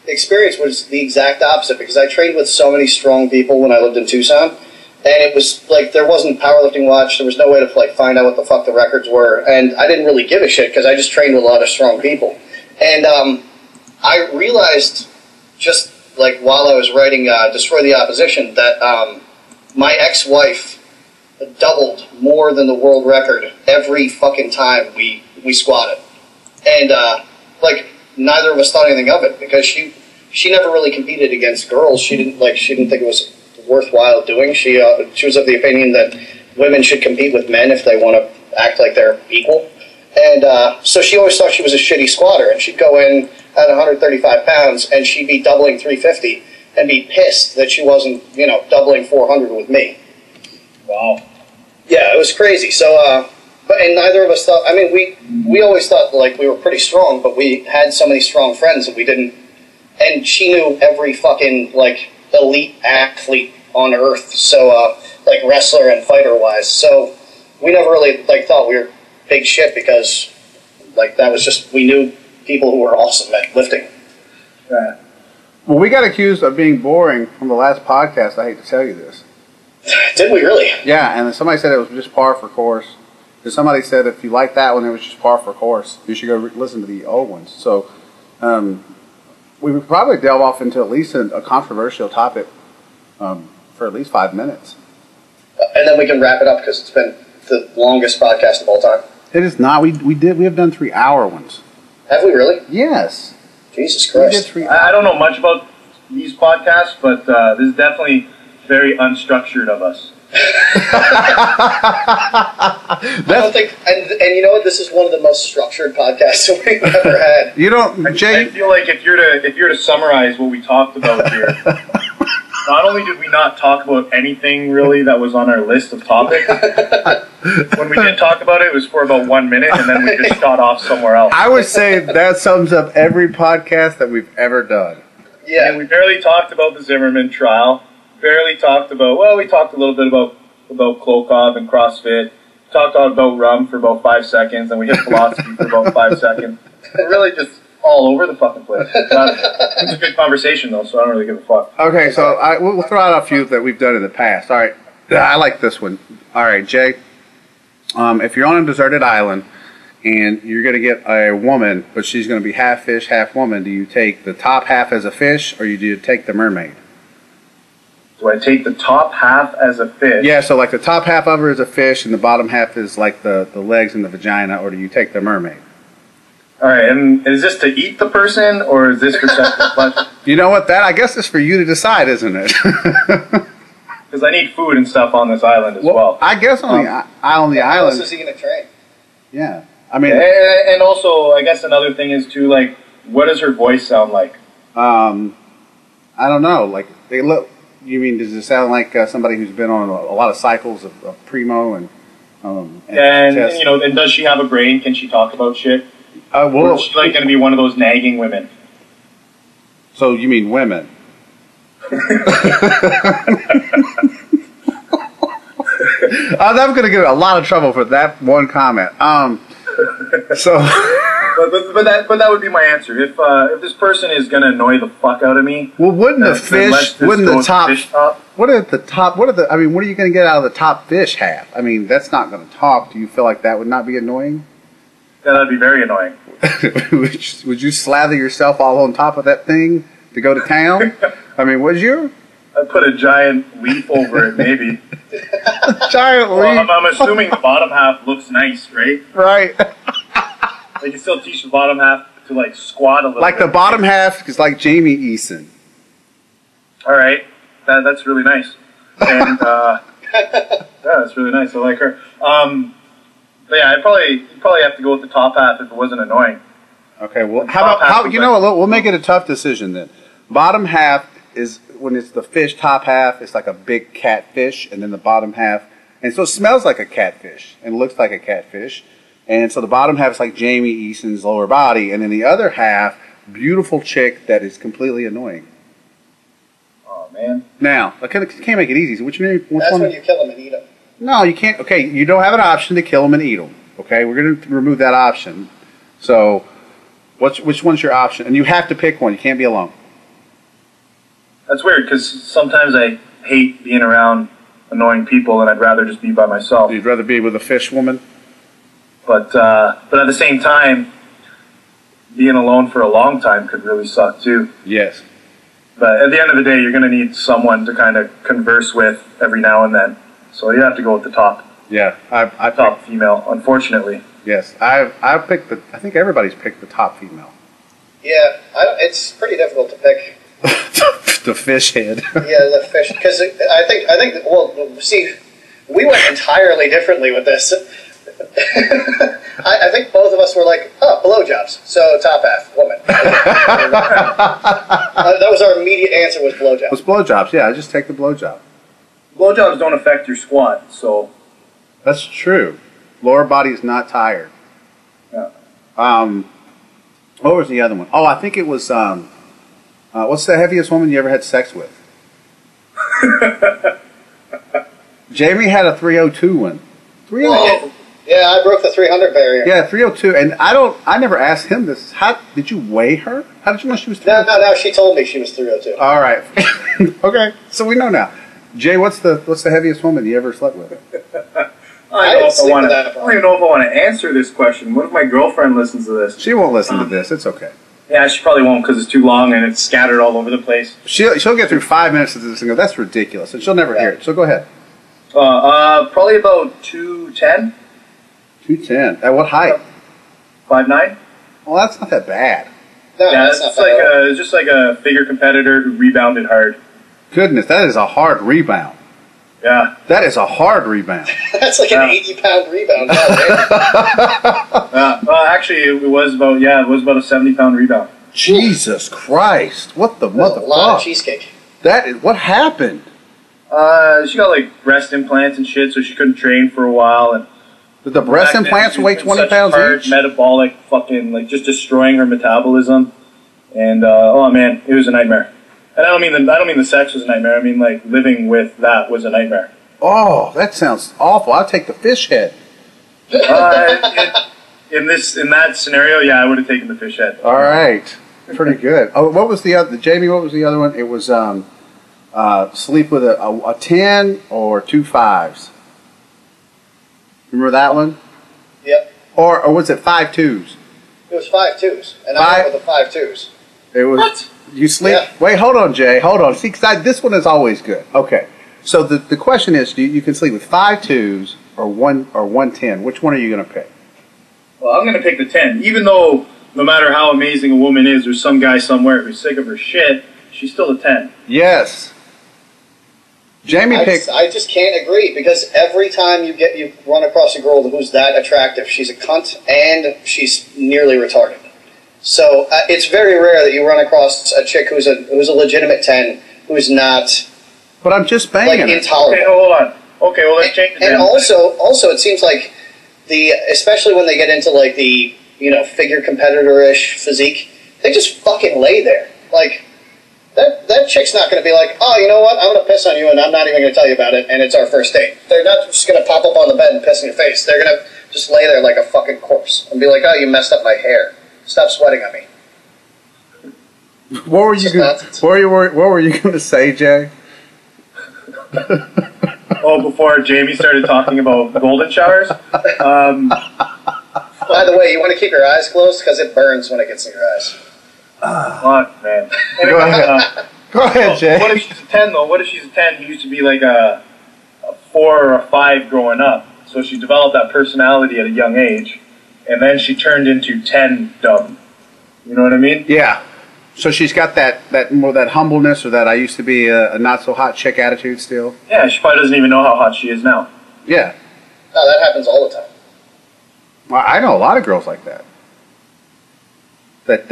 experience was the exact opposite because I trained with so many strong people when I lived in Tucson, and it was like there wasn't Powerlifting Watch. There was no way to like find out what the fuck the records were, and I didn't really give a shit because I just trained with a lot of strong people. And I realized just like while I was writing Destroy the Opposition that my ex-wife doubled more than the world record every fucking time we squatted. And, like, neither of us thought anything of it because she never really competed against girls. She didn't think it was worthwhile doing. She was of the opinion that women should compete with men if they want to act like they're equal. And, so she always thought she was a shitty squatter, and she'd go in at 135 pounds and she'd be doubling 350 and be pissed that she wasn't, you know, doubling 400 with me. Wow. Yeah, it was crazy. So, and neither of us thought, I mean, we always thought, like, we were pretty strong, but we had so many strong friends that we didn't, and she knew every fucking, like, elite athlete on earth, so, like, wrestler and fighter-wise, so we never really, like, thought we were big shit because, like, that was just, we knew people who were awesome at lifting. Right. Well, we got accused of being boring from the last podcast. I hate to tell you this. Did we really? Yeah, and somebody said it was just par for course. Because somebody said if you like that one, it was just par for course. You should go listen to the old ones. So we would probably delve off into at least a controversial topic for at least 5 minutes. And then we can wrap it up because it's been the longest podcast of all time. It is not. We have done 3-hour ones. Have we really? Yes. Jesus Christ. We did 3 I don't know much about these podcasts, but this is definitely very unstructured of us. I don't think, and you know what? This is one of the most structured podcasts we've ever had. You don't, Jay. I feel like if you're to summarize what we talked about here, not only did we not talk about anything really that was on our list of topics, when we did talk about it, it was for about 1 minute, and then we just shot off somewhere else. I would say that sums up every podcast that we've ever done. Yeah. And we barely talked about the Zimmerman trial. Barely talked about, well, we talked a little bit about Klokov and CrossFit. Talked about rum for about 5 seconds, and we hit philosophy for about 5 seconds. We're really just all over the fucking place. It's a good conversation, though, so I don't really give a fuck. Okay, so we'll throw out a few that we've done in the past. All right, I like this one. All right, Jay, if you're on a deserted island and you're going to get a woman, but she's going to be half fish, half woman, do you take the top half as a fish, or do you take the mermaid? Do I take the top half as a fish? Yeah, so like the top half of her is a fish, and the bottom half is like the legs and the vagina, or do you take the mermaid? All right, and is this to eat the person, or is this for sexual pleasure? You know what? That, I guess, is for you to decide, isn't it? Because I need food and stuff on this island as well. I guess on the island. How else is he going to train? Yeah, I mean, and also, I guess another thing is too, like, what does her voice sound like? I don't know. Like, they look. You mean, does it sound like somebody who's been on a lot of cycles of primo and you know, and does she have a brain? Can she talk about shit? Or is she like going to be one of those nagging women? So you mean women? I'm going to get in a lot of trouble for that one comment. So. But that would be my answer. If this person is going to annoy the fuck out of me, well, wouldn't the fish? Wouldn't the top? What are the top? What are the? I mean, what are you going to get out of the top fish half? I mean, that's not going to talk. Do you feel like that would not be annoying? Yeah, that'd be very annoying. Would you slather yourself all on top of that thing to go to town? I mean, would you? I'd put a giant leaf over it, maybe. Giant leaf. I'm assuming the bottom half looks nice, right? Right. They can still teach the bottom half to like squat a little like bit. The bottom half is like Jamie Eason. All right. That's really nice. And yeah, that's really nice. I like her. But yeah, I'd probably have to go with the top half if it wasn't annoying. Okay, well, how you know what? We'll make it a tough decision then. Bottom half is when it's the fish. Top half is like a big catfish, and then the bottom half, and so it smells like a catfish and looks like a catfish. And so the bottom half is like Jamie Eason's lower body, and then the other half, beautiful chick that is completely annoying. Oh man! Now I can't make it easy. So which one? When you kill them and eat them. No, you can't. Okay, you don't have an option to kill them and eat them. Okay, we're going to remove that option. So, which one's your option? And you have to pick one. You can't be alone. That's weird because sometimes I hate being around annoying people, and I'd rather just be by myself. You'd rather be with a fish woman. But at the same time, being alone for a long time could really suck too. Yes. But at the end of the day, you're going to need someone to kind of converse with every now and then. So you have to go with the top. Yeah, I top female, unfortunately. Yes, I picked the. I think everybody's picked the top female. Yeah, it's pretty difficult to pick. The fish head. Yeah, the fish, because I think. Well, see, we went entirely differently with this. I think both of us were like, oh, blowjobs. So top half, woman. That was our immediate answer was blowjobs. It was blowjobs, yeah. I just take the blowjob. Blowjobs don't affect your squat, so. That's true. Lower body is not tired. Yeah. What was the other one? Oh, I think it was, what's the heaviest woman you ever had sex with? Jamie had a 302 one. 302. Yeah, I broke the 300 barrier. Yeah, 302, and I never asked him this. How did you weigh her? How did you know she was 302? No, she told me she was 302. All right. Okay, so we know now. Jay, what's the heaviest woman you ever slept with? I don't even know if I want to answer this question. What if my girlfriend listens to this? She won't listen to this. It's okay. Yeah, she probably won't because it's too long and it's scattered all over the place. She'll get through 5 minutes of this and go, that's ridiculous, and she'll never hear it. So go ahead. Probably about 210. 210. At what height? 5'9". Well, that's not that bad. No, yeah, it's just like a figure competitor who rebounded hard. Goodness, that is a hard rebound. Yeah. That is a hard rebound. That's like an 80-pound rebound. Well, actually, it was about a 70-pound rebound. Jesus Christ! What the motherfucker? A lot of cheesecake. What happened? She got like breast implants and shit, so she couldn't train for a while. And Did the breast implants weigh 20 pounds each? Metabolic, fucking like just destroying her metabolism. And oh man, it was a nightmare. And I don't mean the sex was a nightmare. I mean like living with that was a nightmare. Oh, that sounds awful. I'll take the fish head. In that scenario, yeah, I would have taken the fish head. All right, pretty good. Oh, what was the other? Jamie, what was the other one? It was sleep with a 10 or 2 5s. Remember that one? Yep. Or was it 5 2s? It was 5 2s, and I went with the 5 2s. It was. What? You sleep? Yeah. Wait, hold on, Jay. Hold on. See, this one is always good. Okay. So the question is, you can sleep with 5 2s or 1 10. Which one are you going to pick? Well, I'm going to pick the 10. Even though no matter how amazing a woman is, there's some guy somewhere who's sick of her shit, she's still a 10. Yes. Jamie picked. I just can't agree, because every time you run across a girl who's that attractive, she's a cunt and she's nearly retarded. So it's very rare that you run across a chick who's a legitimate 10 who's not. But I'm just banging. Like intolerable. Okay, hold on. Okay, well let's change it. And also, it seems like especially when they get into like the figure competitor-ish physique, they just fucking lay there. Like that chick's not going to be like, oh, you know what? I'm going to piss on you, and I'm not even going to tell you about it, and it's our first date. They're not just going to pop up on the bed and piss in your face. They're going to just lay there like a fucking corpse and be like, oh, you messed up my hair. Stop sweating on me. What were you going to say, Jay? Oh, before Jamie started talking about golden showers. By the way, you want to keep your eyes closed because it burns when it gets in your eyes. Fuck, man. Go ahead. Go ahead, Jay. What if she's a 10, though? What if she's a 10 who used to be like a 4 or a 5 growing up? So she developed that personality at a young age, and then she turned into 10 dumb. You know what I mean? Yeah. So she's got that more that humbleness, or that I used to be a not so hot chick attitude still. Yeah, she probably doesn't even know how hot she is now. Yeah. No, that happens all the time. Well, I know a lot of girls like that. That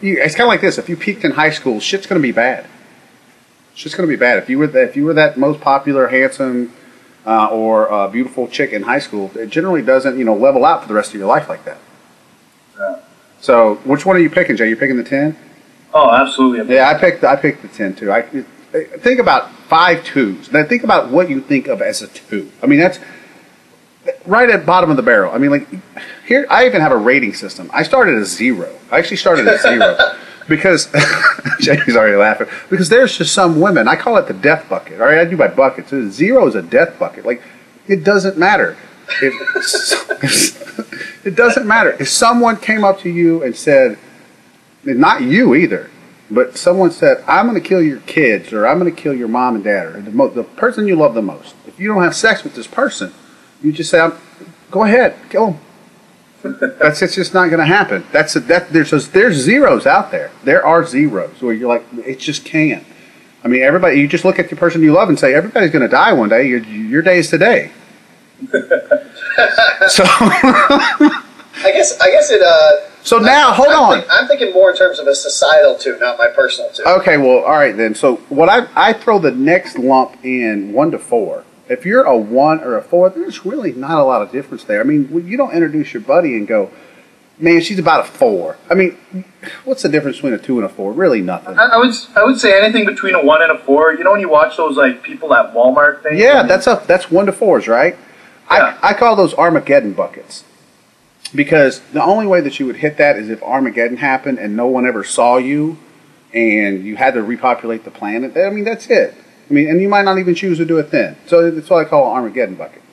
it's kind of like this. If you peaked in high school, shit's going to be bad. Shit's going to be bad. If you were that most popular, handsome, or beautiful chick in high school, it generally doesn't level out for the rest of your life like that. Yeah. So, which one are you picking, Jay? You picking the 10? Oh, absolutely. Yeah, I picked the 10 too. Think about 5 2s. Now think about what you think of as a 2. I mean, that's right at the bottom of the barrel. I mean, like here, I even have a rating system. I started at 0. I actually started at 0 because Jamie's already laughing. Because there's just some women. I call it the death bucket. All right, I do by buckets. 0 is a death bucket. Like it doesn't matter. It doesn't matter. If someone came up to you and said, not you either, but someone said, I'm going to kill your kids, or I'm going to kill your mom and dad, or the person you love the most. If you don't have sex with this person, you just say, go ahead, kill them. It's just not going to happen. There's zeros out there. There are zeros where you're like, it just can't. I mean, everybody. You just look at the person you love and say, everybody's going to die one day. Your day is today. So I guess it. So now, hold on. I'm thinking more in terms of a societal 2, not my personal 2. Okay, well, all right then. So what I throw the next lump in 1 to 4. If you're a 1 or a 4, there's really not a lot of difference there. I mean, you don't introduce your buddy and go, man, she's about a 4. I mean, what's the difference between a 2 and a 4? Really nothing. I would say anything between a 1 and a 4. You know when you watch those like people at Walmart things? Yeah, that's 1 to 4s, right? Yeah. I call those Armageddon buckets. Because the only way that you would hit that is if Armageddon happened and no one ever saw you and you had to repopulate the planet. I mean, that's it. I mean, and you might not even choose to do it then. So that's what I call an Armageddon bucket.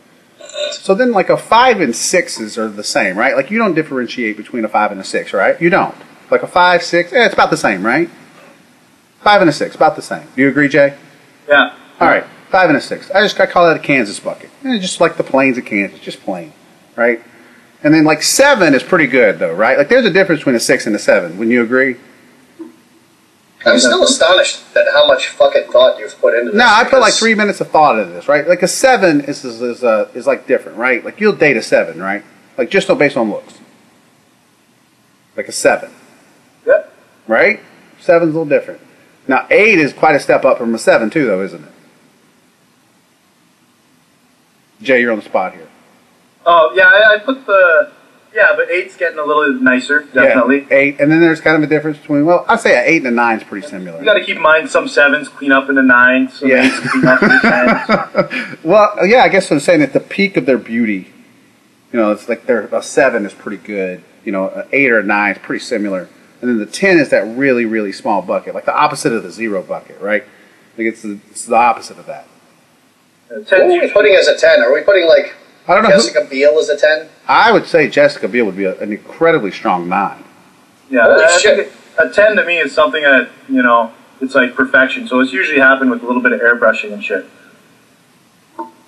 So then like a 5 and 6s are the same, right? Like you don't differentiate between a 5 and a 6, right? You don't. Like a 5, 6, it's about the same, right? 5 and a 6, about the same. Do you agree, Jay? Yeah. All right, 5 and a 6. I call that a Kansas bucket. Just like the plains of Kansas, just plain, right? And then like 7 is pretty good though, right? Like there's a difference between a 6 and a 7. Wouldn't you agree? I'm still astonished at how much fucking thought you've put into this. No, I put like 3 minutes of thought into this, right? Like a 7 is like different, right? Like you'll date a 7, right? Like just based on looks. Like a 7. Yep. Right? 7's a little different. Now 8 is quite a step up from a 7 too, though, isn't it? Jay, you're on the spot here. Oh, yeah, I put the... Yeah, but 8's getting a little nicer, definitely. Yeah, 8, and then there's kind of a difference between, well, I'd say an 8 and a 9 is pretty similar. You got to keep in mind some 7s clean up into 9s, some 8s clean up into 10s. Well, yeah, I guess what I'm saying, at the peak of their beauty, you know, it's like a 7 is pretty good. You know, an 8 or a 9 is pretty similar. And then the 10 is that really, really small bucket, like the opposite of the 0 bucket, right? Like it's the opposite of that. Who are we putting as a 10? Are we putting, like, I don't know Jessica Biel as a 10? I would say Jessica Biel would be an incredibly strong 9. Yeah, I think a 10 to me is something that, you know, it's like perfection. So it's usually happened with a little bit of airbrushing and shit.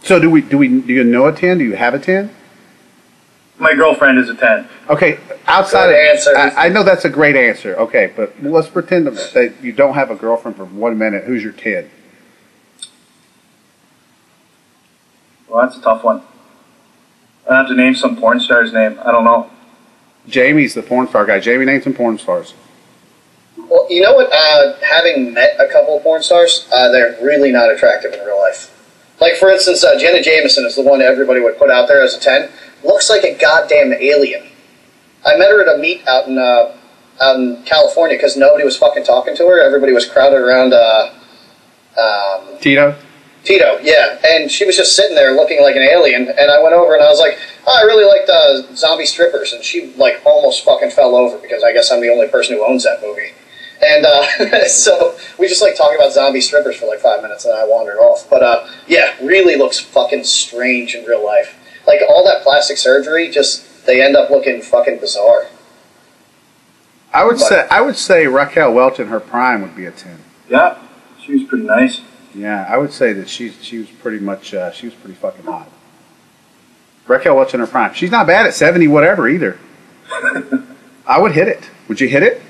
So do you know a 10? Do you have a 10? My girlfriend is a 10. Okay, outside Good of answer. I know that's a great answer. Okay, but let's pretend that you don't have a girlfriend for 1 minute. Who's your 10? Well, that's a tough one. I have to name some porn star's name. I don't know. Jamie's the porn star guy. Jamie named some porn stars. Well, you know what? Having met a couple of porn stars, they're really not attractive in real life. Like, for instance, Jenna Jameson is the one everybody would put out there as a 10. Looks like a goddamn alien. I met her at a meet out in California because nobody was fucking talking to her. Everybody was crowded around Tito? Tito, yeah. And she was just sitting there looking like an alien. And I went over and I was like, oh, I really liked Zombie Strippers. And she, like, almost fucking fell over because I guess I'm the only person who owns that movie. And so we just, like, talking about Zombie Strippers for, like, 5 minutes and I wandered off. But, yeah, really looks fucking strange in real life. Like, all that plastic surgery, just, they end up looking fucking bizarre. I would say Raquel Welch in her prime would be a 10. Yeah, she was pretty nice. Yeah, I would say that she was pretty much she was pretty fucking hot. Raquel Welch in her prime. She's not bad at 70 whatever either. I would hit it. Would you hit it?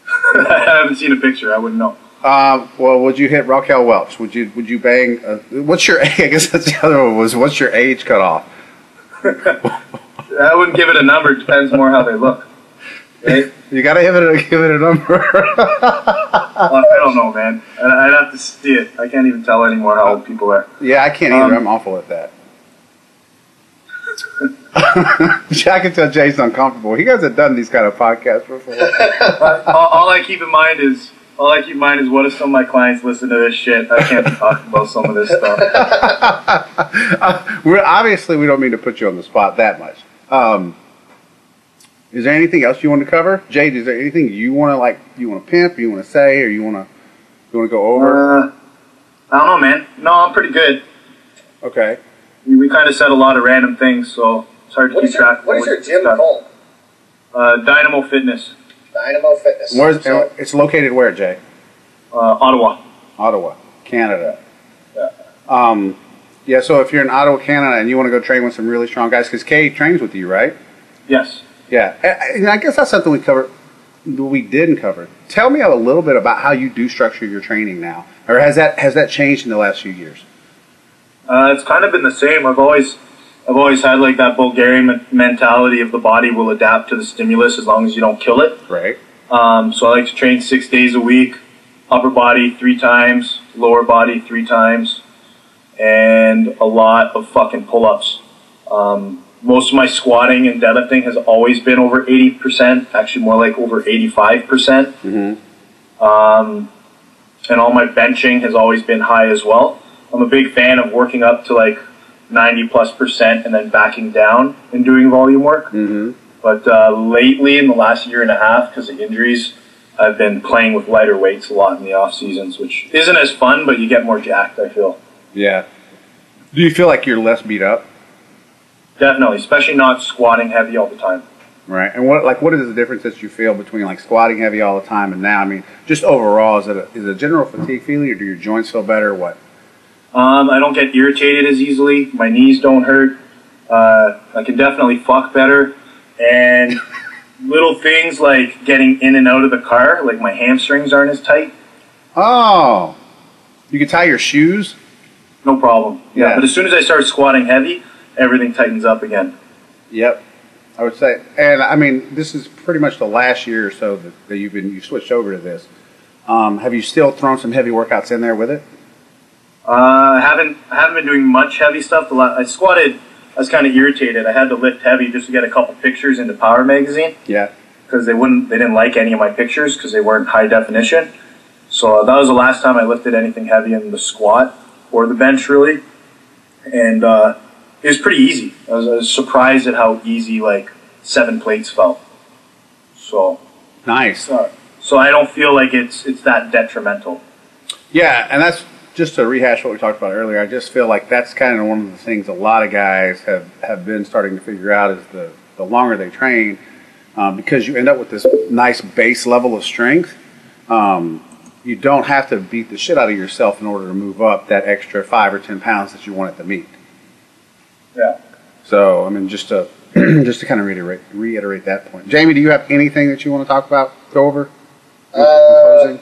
I haven't seen a picture. I wouldn't know. Well, would you hit Raquel Welch? Would you bang? What's your? I guess that's the other one. Was what's your age cutoff? I wouldn't give it a number. It depends more how they look. Right? You gotta give it a number. I don't know, man. I'd have to see it. I can't even tell anymore how old people are. Yeah, I can't either. I'm awful at that. I can tell Jay's uncomfortable. He hasn't done these kind of podcasts before. all I keep in mind is what if some of my clients listen to this shit? I can't be talking about some of this stuff. Obviously, we don't mean to put you on the spot that much. Is there anything else you want to cover, Jade? Is there anything you want to pimp, you want to say, or you want to go over? I don't know, man. No, I'm pretty good. Okay. We kind of said a lot of random things, so it's hard to keep track. What is your gym called? Dynamo Fitness. Dynamo Fitness. It's located where, Jay? Ottawa. Ottawa, Canada. Yeah. Yeah, so if you're in Ottawa, Canada, and you want to go train with some really strong guys, because Kay trains with you, right? Yes. Yeah. And I guess that's something we didn't cover. Tell me a little bit about how you do structure your training now. Or has that changed in the last few years? It's kind of been the same. I've always had like that Bulgarian mentality of the body will adapt to the stimulus as long as you don't kill it. Right. So I like to train 6 days a week, upper body 3 times, lower body 3 times, and a lot of fucking pull-ups. Most of my squatting and deadlifting has always been over 80%, actually more like over 85%. Mm-hmm. And all my benching has always been high as well. I'm a big fan of working up to like 90+% and then backing down and doing volume work. Mm-hmm. But lately, in the last year and a half, because of injuries, I've been playing with lighter weights a lot in the off seasons, which isn't as fun, but you get more jacked, I feel. Yeah. Do you feel like you're less beat up? Definitely, especially not squatting heavy all the time. Right. And what is the difference that you feel between like squatting heavy all the time and now? I mean, just overall, is it a general fatigue feeling, or do your joints feel better, or what? I don't get irritated as easily. My knees don't hurt. I can definitely fuck better. And little things like getting in and out of the car, like my hamstrings aren't as tight. Oh, you can tie your shoes? No problem. Yeah. But as soon as I start squatting heavy, everything tightens up again. Yep. I would say, and I mean, this is pretty much the last year or so that you switched over to this. Have you still thrown some heavy workouts in there with it? I haven't been doing much heavy stuff. I squatted. I was kind of irritated. I had to lift heavy just to get a couple pictures into Power Magazine. Yeah. Because they didn't like any of my pictures because they weren't high definition. So that was the last time I lifted anything heavy in the squat or the bench, really. And it was pretty easy. I was surprised at how easy, like, 7 plates felt. So nice. So I don't feel like it's that detrimental. Yeah, and that's just to rehash what we talked about earlier. I just feel like that's kind of one of the things a lot of guys have been starting to figure out is the longer they train, because you end up with this nice base level of strength. You don't have to beat the shit out of yourself in order to move up that extra 5 or 10 pounds that you want at the meet. Yeah. So, I mean, just to kind of reiterate that point. Jamie, do you have anything that you want to talk about, go over? No,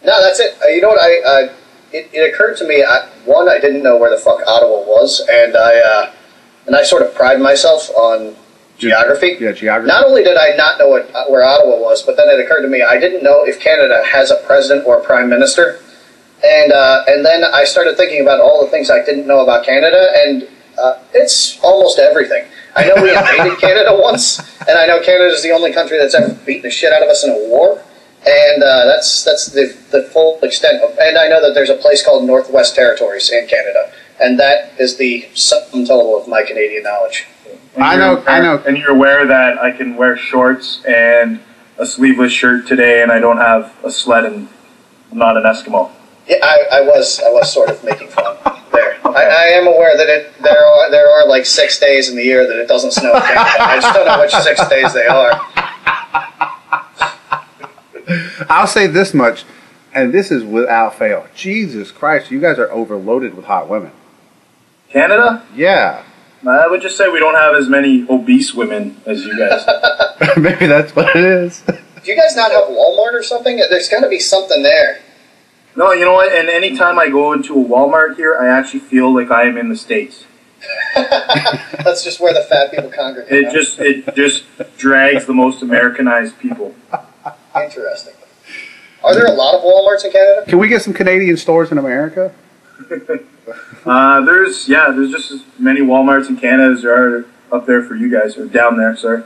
that's it. You know what? It occurred to me. One, I didn't know where the fuck Ottawa was, and I sort of pride myself on geography. Yeah, geography. Not only did I not know where Ottawa was, but then it occurred to me I didn't know if Canada has a president or a prime minister, and then I started thinking about all the things I didn't know about Canada, and it's almost everything. I know we invaded Canada once, and I know Canada is the only country that's ever beaten the shit out of us in a war. And that's the full extent of, and I know that there's a place called Northwest Territories in Canada, and that is the sum total of my Canadian knowledge. I know. And you're aware that I can wear shorts and a sleeveless shirt today, and I don't have a sled, and I'm not an Eskimo. Yeah, I was sort of making fun there. I am aware that there are like 6 days in the year that it doesn't snow in Canada. I just don't know which 6 days they are. I'll say this much, and this is without fail. Jesus Christ, you guys are overloaded with hot women. Canada? Yeah. I would just say we don't have as many obese women as you guys. Maybe that's what it is. Do you guys not have Walmart or something? There's got to be something there. No, you know what? And anytime I go into a Walmart here, I actually feel like I am in the States. That's just where the fat people congregate. It just drags the most Americanized people. Interesting. Are there a lot of Walmarts in Canada? Can we get some Canadian stores in America? There's just as many Walmarts in Canada as there are up there for you guys, or down there, sorry.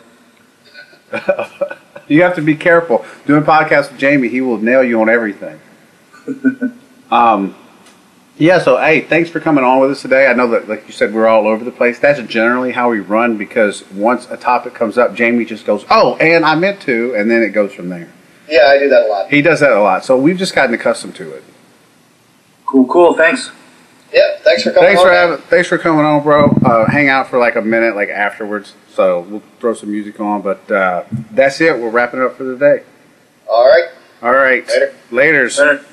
You have to be careful. Doing podcasts with Jamie, he will nail you on everything. Yeah, so hey, thanks for coming on with us today. I know that, like you said, we're all over the place. That's generally how we run, because once a topic comes up, Jamie just goes, oh, and I meant to, and then it goes from there. Yeah, I do that a lot. He does that a lot, so we've just gotten accustomed to it. Cool, thanks. Yeah, thanks for coming on. Thanks for coming on, bro. Hang out for like a minute, like afterwards, so we'll throw some music on, but that's it. We're wrapping it up for the day. All right. All right. Later. Laters. Later.